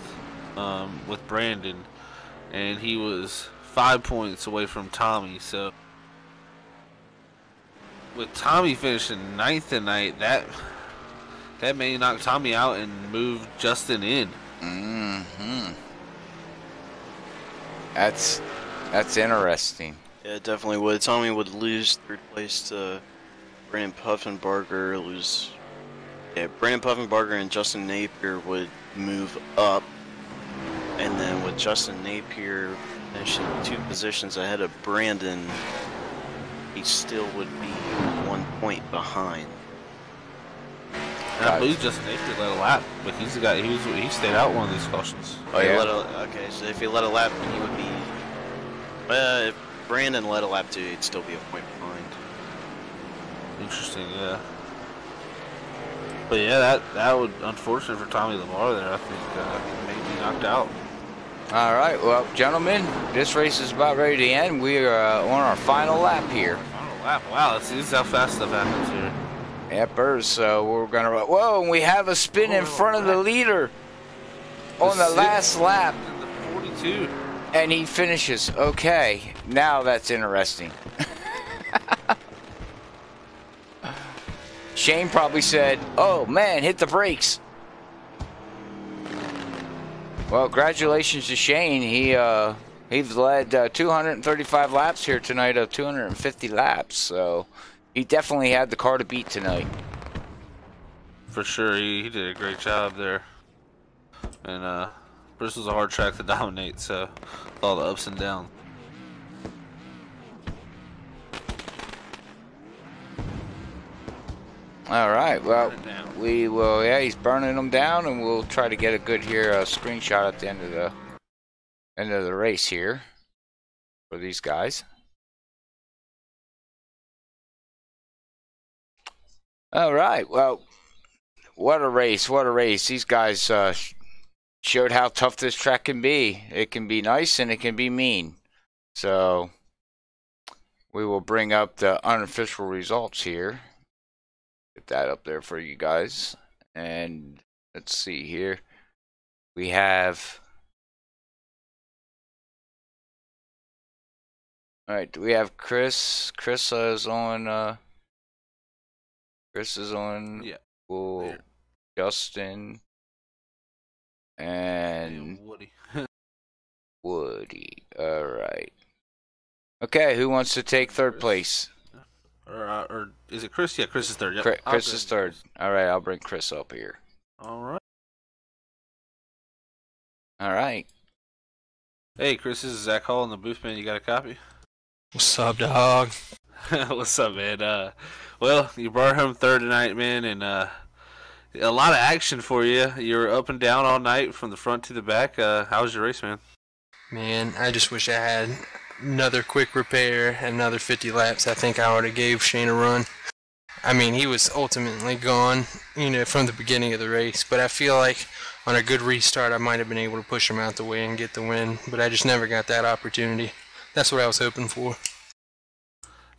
Speaker 2: with Brandon, and he was 5 points away from Tommy. So with Tommy finishing 9th tonight, that may knock Tommy out and move Justin in.
Speaker 1: That's interesting.
Speaker 3: Yeah, it definitely would. Tommy would lose 3rd place to Brandon Puffenbarger. Brandon Puffenbarger and Justin Napier would move up. And then with Justin Napier finishing 2 positions ahead of Brandon, he still would be 1 point behind.
Speaker 2: And I believe Justin Napier led a lap, but he stayed out one of these cautions.
Speaker 3: Oh, yeah. Okay, so if he led a lap, then he would be. If Brandon led a lap too, he'd still be a point behind.
Speaker 2: Interesting, yeah. But yeah, that would unfortunate for Tommy Lamar there. I think he may be knocked out.
Speaker 1: All right, well, gentlemen, this race is about ready to end. We are on our final lap here.
Speaker 2: Final lap. Wow, let's see how fast stuff happens here.
Speaker 1: Yep, so we're gonna. Whoa, and we have a spin in front of the leader on the last lap.
Speaker 2: The 42.
Speaker 1: And he finishes. Okay, now that's interesting. Shane probably said, "Oh man, hit the brakes." Well, congratulations to Shane. He's led 235 laps here tonight of 250 laps, so he definitely had the car to beat tonight.
Speaker 2: For sure, he did a great job there. And Bristol's a hard track to dominate, so all the ups and downs.
Speaker 1: All right, well, we will. Yeah, he's burning them down, and we'll try to get a good screenshot at the end of the race here for these guys. All right, well, what a race! What a race! These guys showed how tough this track can be. It can be nice and it can be mean. So we will bring up the unofficial results here. Get that up there for you guys. And let's see here. We have. All right, we have Chris. Chris is on. Chris is on.
Speaker 2: Yeah.
Speaker 1: Well, Justin. And
Speaker 2: Woody.
Speaker 1: Woody. All right. Okay, who wants to take third place?
Speaker 2: Or is it Chris? Yeah, Chris is third. Yep.
Speaker 1: Chris is third. All right, I'll bring Chris up here.
Speaker 2: All right.
Speaker 1: All right.
Speaker 2: Hey, Chris, this is Zach Hall in the booth, man. You got a copy?
Speaker 5: What's up, dog?
Speaker 2: What's up, man? Well, you brought home third tonight, man, and a lot of action for you. You were up and down all night from the front to the back. How was your race, man?
Speaker 5: Man, I just wish I had another quick repair and another 50 laps. I think I would have gave Shane a run. I mean, he was ultimately gone, from the beginning of the race, but I feel like on a good restart, I might have been able to push him out the way and get the win, but I just never got that opportunity. That's what I was hoping for.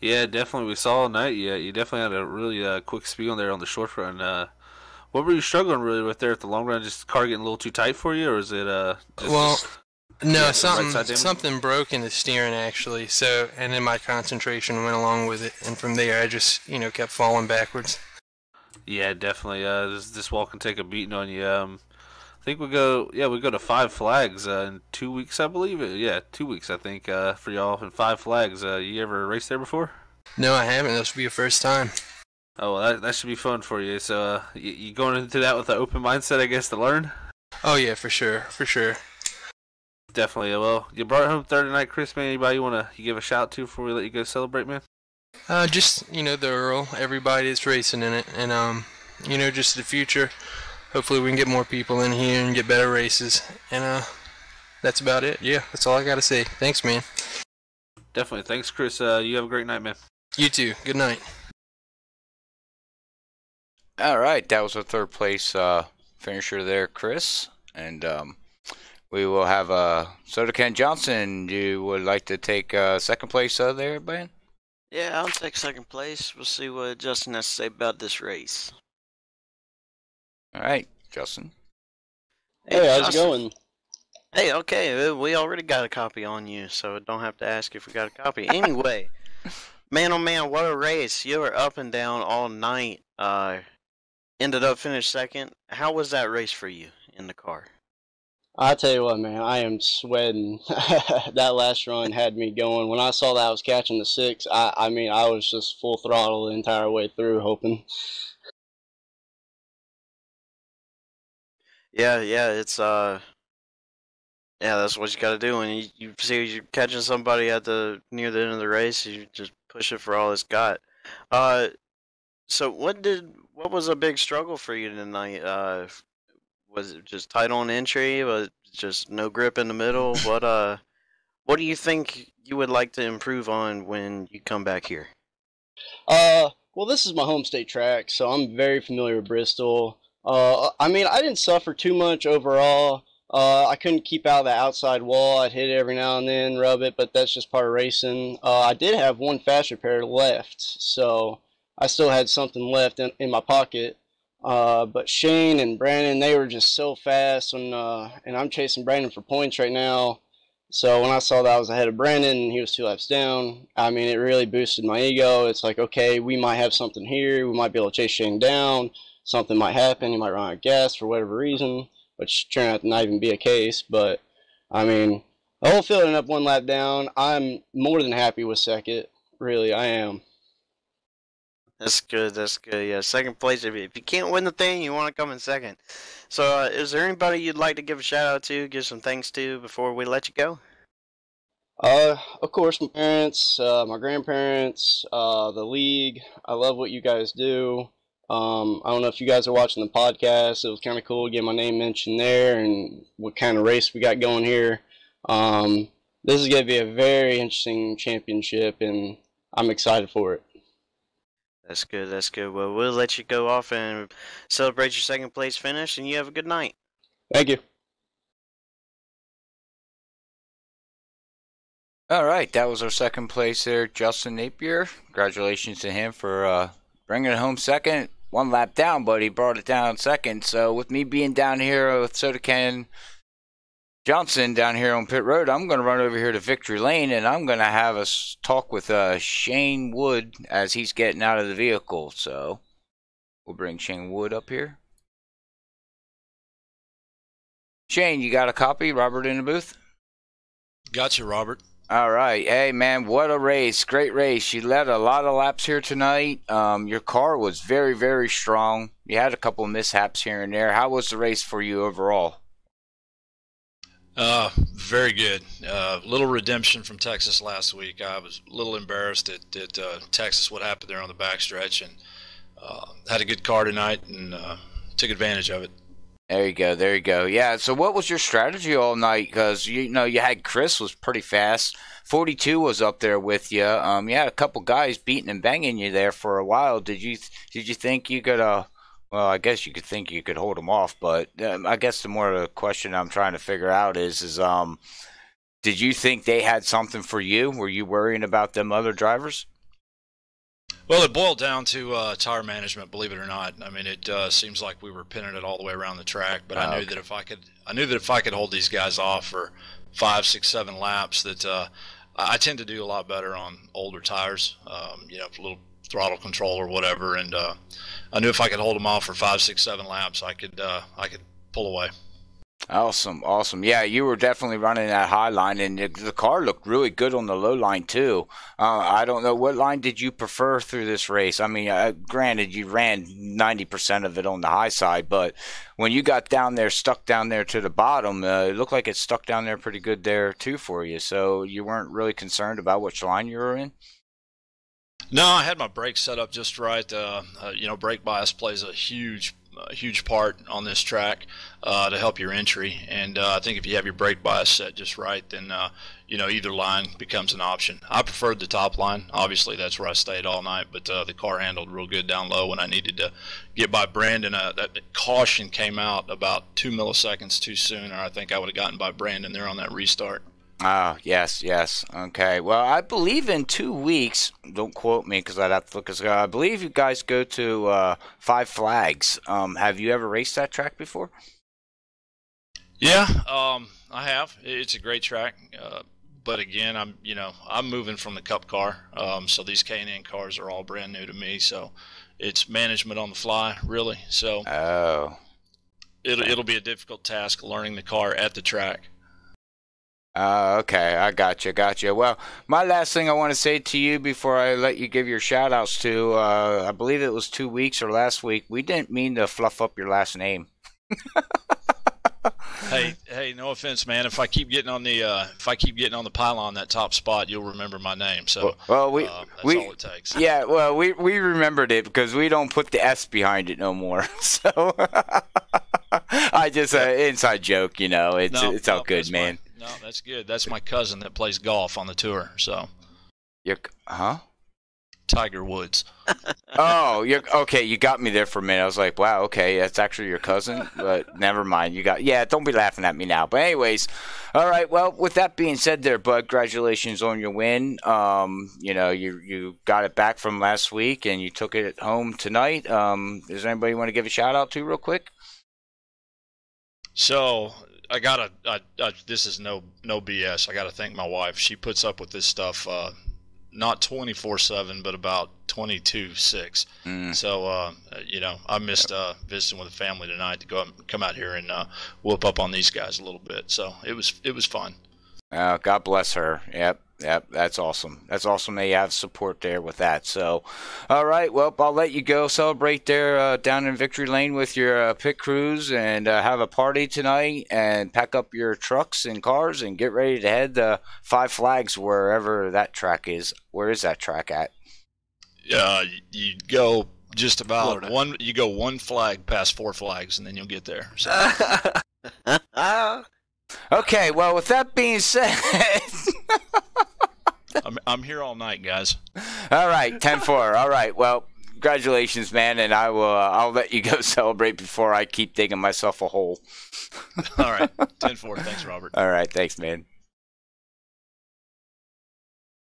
Speaker 2: Yeah, definitely. We saw all night. Yeah, you definitely had a really quick speed on there on the short run. What were you struggling really with there at the long run? Just the car getting a little too tight for you, or is it
Speaker 5: Well, no,
Speaker 2: some right side damage?
Speaker 5: something broke in the steering actually. So, and then my concentration went along with it, and from there I just kept falling backwards.
Speaker 2: Yeah, definitely. This wall can take a beating on you. I think we go to 5 flags in 2 weeks, I believe. Yeah, 2 weeks I think for y'all and 5 flags. You ever raced there before?
Speaker 5: No, I haven't. This will be your first time.
Speaker 2: Oh, well, that should be fun for you. So you going into that with an open mindset, I guess, to learn.
Speaker 5: Oh yeah, for sure, for sure.
Speaker 2: Definitely. Well, you brought home Thursday night, Chris. Man, anybody you give a shout to before we let you go celebrate, man?
Speaker 5: Just the Earl, everybody that's racing in it, and just the future. Hopefully we can get more people in here and get better races, and that's about it. Yeah, that's all I gotta say. Thanks, man.
Speaker 2: Definitely. Thanks, Chris. You have a great night, man.
Speaker 5: You too. Good night.
Speaker 1: All right, that was our third place finisher there, Chris, and we will have Soda Can Johnson. You would like to take second place there, Ben?
Speaker 3: Yeah, I'll take second place. We'll see what Justin has to say about this race.
Speaker 1: All right, Justin.
Speaker 6: Hey, how's it
Speaker 3: Justin.
Speaker 6: going?
Speaker 3: Hey, okay, we already got a copy on you, so don't have to ask if we got a copy. Anyway, man, oh man, what a race. You were up and down all night. Ended up finished second. How was that race for you in the car?
Speaker 6: I tell you what, man, I am sweating. That last run had me going. When I saw that I was catching the 6, I mean, I was just full throttle the entire way through, hoping.
Speaker 3: Yeah, it's yeah, that's what you got to do when you see you're catching somebody near the end of the race. You just push it for all it's got. So what was a big struggle for you tonight? Was it just tight on entry? Was it just no grip in the middle? What do you think you would like to improve on when you come back here?
Speaker 6: Well, this is my home state track, so I'm very familiar with Bristol. I mean, I didn't suffer too much overall. I couldn't keep out of the outside wall. I'd hit it every now and then, rub it, but that's just part of racing. I did have one fast repair left, so I still had something left in my pocket. But Shane and Brandon, they were just so fast, and I'm chasing Brandon for points right now. So when I saw that I was ahead of Brandon and he was 2 laps down, I mean, it really boosted my ego. It's like, okay, we might have something here. We might be able to chase Shane down. Something might happen. He might run out of gas for whatever reason, which turned out to not even be a case. But, I mean, the whole field ended up 1 lap down. I'm more than happy with second. Really, I am.
Speaker 3: That's good. That's good. Yeah, second place. If you can't win the thing, you want to come in second. So, is there anybody you'd like to give a shout out to, give some thanks to before we let you go?
Speaker 6: Of course, my parents, my grandparents, the league. I love what you guys do. I don't know if you guys are watching the podcast. It was kind of cool to get my name mentioned there and what kind of race we got going here. This is going to be a very interesting championship, and I'm excited for it.
Speaker 3: That's good. That's good. Well, we'll let you go off and celebrate your second place finish, and you have a good night.
Speaker 6: Thank you.
Speaker 1: All right, that was our second place there, Justin Napier. Congratulations to him for bringing it home second. 1 lap down, but he brought it down second. So with me being down here with Soda Can Johnson down here on pit road, I'm going to run over here to Victory Lane, and I'm going to have a talk with Shane Wood as he's getting out of the vehicle. So we'll bring Shane Wood up here. Shane, you got a copy? Robert in the booth?
Speaker 7: Gotcha, Robert.
Speaker 1: All right. Hey, man, what a race. Great race. You led a lot of laps here tonight. Your car was very, very strong. You had a couple of mishaps here and there. How was the race for you overall?
Speaker 7: Very good. Little redemption from Texas last week. I was a little embarrassed at Texas, what happened there on the backstretch, and had a good car tonight and took advantage of it.
Speaker 1: There you go. There you go. Yeah. So what was your strategy all night? Because, you had Chris was pretty fast. 42 was up there with you. You had a couple guys beating and banging you there for a while. Did you think you could, well, I guess you could think you could hold them off. But I guess the more the question I'm trying to figure out is Did you think they had something for you? Were you worrying about them other drivers?
Speaker 7: Well, it boiled down to tire management, believe it or not. I mean, it seems like we were pinning it all the way around the track, but I knew that if I could hold these guys off for 5, 6, 7 laps, that I tend to do a lot better on older tires. You know, a little throttle control or whatever, and I knew if I could hold them off for 5, 6, 7 laps, I could pull away.
Speaker 1: Awesome, awesome. Yeah, you were definitely running that high line, and the car looked really good on the low line too. I don't know, what line did you prefer through this race? I mean, granted, you ran 90% of it on the high side, but when you got down there, stuck down there to the bottom, it looked like it stuck down there pretty good there too for you. So you weren't really concerned about which line you were in?
Speaker 7: No, I had my brakes set up just right. You know, brake bias plays a huge part on this track to help your entry, and I think if you have your brake bias set just right, then you know, either line becomes an option. I preferred the top line. Obviously, that's where I stayed all night, but the car handled real good down low when I needed to get by Brandon. That caution came out about 2 milliseconds too soon, or I think I would have gotten by Brandon there on that restart.
Speaker 1: Oh, yes. Okay. Well, I believe in 2 weeks, don't quote me because I'd have to look this up. I believe you guys go to Five Flags. Have you ever raced that track before?
Speaker 7: Yeah, I have. It's a great track. But again, I'm moving from the Cup car. So these K&N cars are all brand new to me. So it's management on the fly, really. So it'll be a difficult task learning the car at the track.
Speaker 1: Okay, I gotcha. Well, my last thing I want to say to you before I let you give your shout-outs to, I believe it was 2 weeks or last week, we didn't mean to fluff up your last name.
Speaker 7: Hey, no offense, man. If I keep getting on the pylon, that top spot, you'll remember my name. So, that's all it takes.
Speaker 1: Yeah, well, we remembered it because we don't put the S behind it no more. So, I just inside joke, you know. It's all good, man.
Speaker 7: No, that's good. That's my cousin that plays golf on the tour. So, Tiger Woods.
Speaker 1: Oh, okay. You got me there for a minute. I was like, wow, okay, that's actually your cousin. But never mind. Don't be laughing at me now. But anyways, all right. Well, with that being said, there, bud, congratulations on your win. You know, you got it back from last week and you took it home tonight. Is there anybody you want to give a shout out to real quick?
Speaker 7: So I gotta. This is no BS. I gotta thank my wife. She puts up with this stuff. Not 24/7, but about 22/6. So, you know, I missed visiting with the family tonight to come out here and whoop up on these guys a little bit. So it was fun.
Speaker 1: God bless her. Yep. That's awesome. That's awesome that you have support there with that. So, all right. Well, I'll let you go celebrate there down in Victory Lane with your pit crews and have a party tonight and pack up your trucks and cars and get ready to head to Five Flags wherever that track is. Where is that track at?
Speaker 7: You go just about
Speaker 2: Florida.
Speaker 7: You go one flag past 4 flags and then you'll get there. So.
Speaker 1: Okay. Well, with that being said.
Speaker 7: I'm here all night, guys.
Speaker 1: All right, 10-4. All right, well, congratulations, man, and I'll let you go celebrate before I keep digging myself a hole.
Speaker 7: All right, 10-4. Thanks, Robert.
Speaker 1: All right, thanks, man.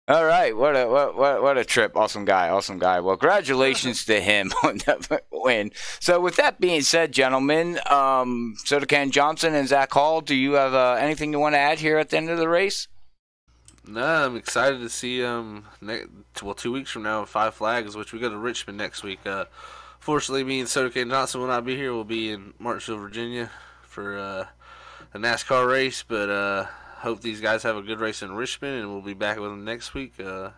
Speaker 1: All right, what a trip. Awesome guy. Well, congratulations to him on that win. So with that being said, gentlemen, Soda Can Johnson and Zach Hall, do you have anything you want to add here at the end of the race?
Speaker 2: No, I'm excited to see 2 weeks from now, Five Flags, which we go to Richmond next week. Fortunately, me and Soda Can Johnson will not be here. We'll be in Martinsville, Virginia for a NASCAR race, but hope these guys have a good race in Richmond, and we'll be back with them next week. And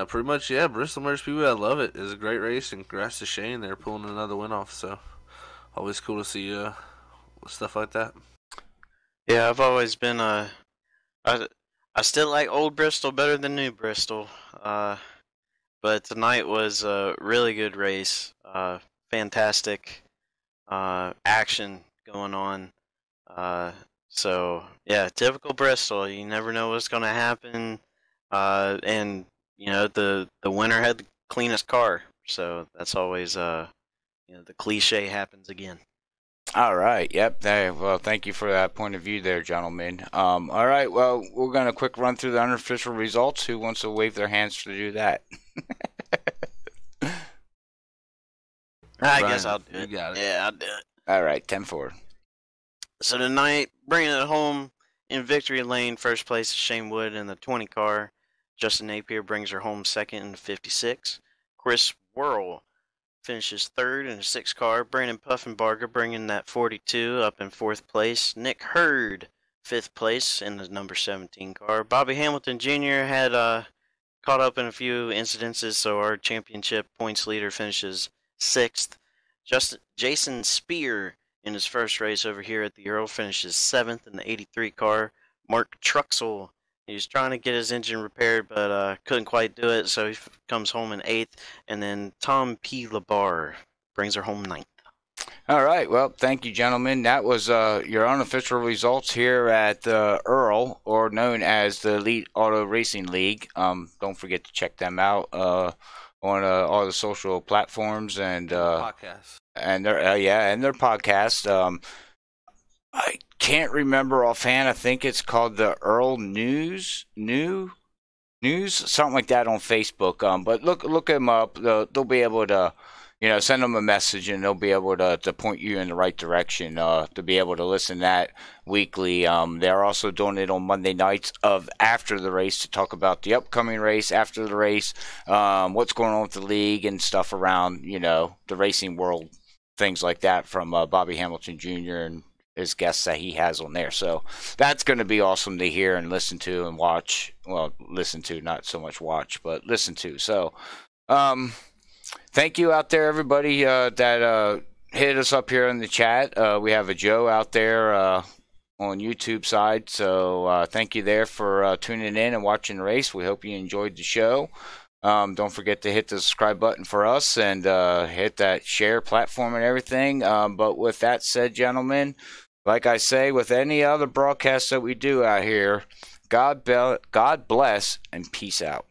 Speaker 2: pretty much, yeah, Bristol Motor Speedway, I love it. It's a great race, and congrats to Shane. They're pulling another win off, so always cool to see stuff like that.
Speaker 3: Yeah, I've always been I still like old Bristol better than new Bristol, but tonight was a really good race. Fantastic action going on. So yeah, typical Bristol. You never know what's going to happen, and you know the winner had the cleanest car. So that's always the cliche happens again.
Speaker 1: All right. Yep. There. Well, thank you for that point of view there, gentlemen. All right. Well, we're going to quick run through the unofficial results. Who wants to wave their hands to do that?
Speaker 3: I
Speaker 2: Brian,
Speaker 3: guess I'll do
Speaker 2: you
Speaker 3: it.
Speaker 2: got it.
Speaker 3: Yeah, I'll do it.
Speaker 1: All right. 10-4.
Speaker 3: So tonight, bringing it home in victory lane, first place is Shane Wood in the 20 car. Justin Napier brings her home second in the 56. Chris Worrell finishes third in the 6 car. Brandon Puffenbarger bringing that 42 up in 4th place. Nick Hurd, 5th place in the number 17 car. Bobby Hamilton Jr. had caught up in a few incidences, so our championship points leader finishes 6th. Jason Spear in his first race over here at the Earl finishes 7th in the 83 car. Mark Truxell, he was trying to get his engine repaired, but couldn't quite do it, so he comes home in 8th. And then Tom P. Labar brings her home 9th.
Speaker 1: All right. Well, thank you, gentlemen. That was your unofficial results here at the Earl, or known as the Elite Auto Racing League. Don't forget to check them out on all the social platforms and
Speaker 2: Podcast.
Speaker 1: and their podcast. I can't remember offhand. I think it's called the Earl News, something like that on Facebook. But look them up. They'll be able to, send them a message, and they'll be able to point you in the right direction to be able to listen to that weekly. They're also doing it on Monday nights of after the race to talk about the upcoming race, after the race, what's going on with the league and stuff around, the racing world, things like that from Bobby Hamilton Jr. and his guests that he has on there. So that's going to be awesome to hear and listen to and watch. Well, listen to, not so much watch, but listen to. So, thank you out there, everybody that hit us up here in the chat. We have a Joe out there on YouTube side. So thank you there for tuning in and watching the race. We hope you enjoyed the show. Don't forget to hit the subscribe button for us and hit that share platform and everything. But with that said, gentlemen, like I say, with any other broadcasts that we do out here, God bless and peace out.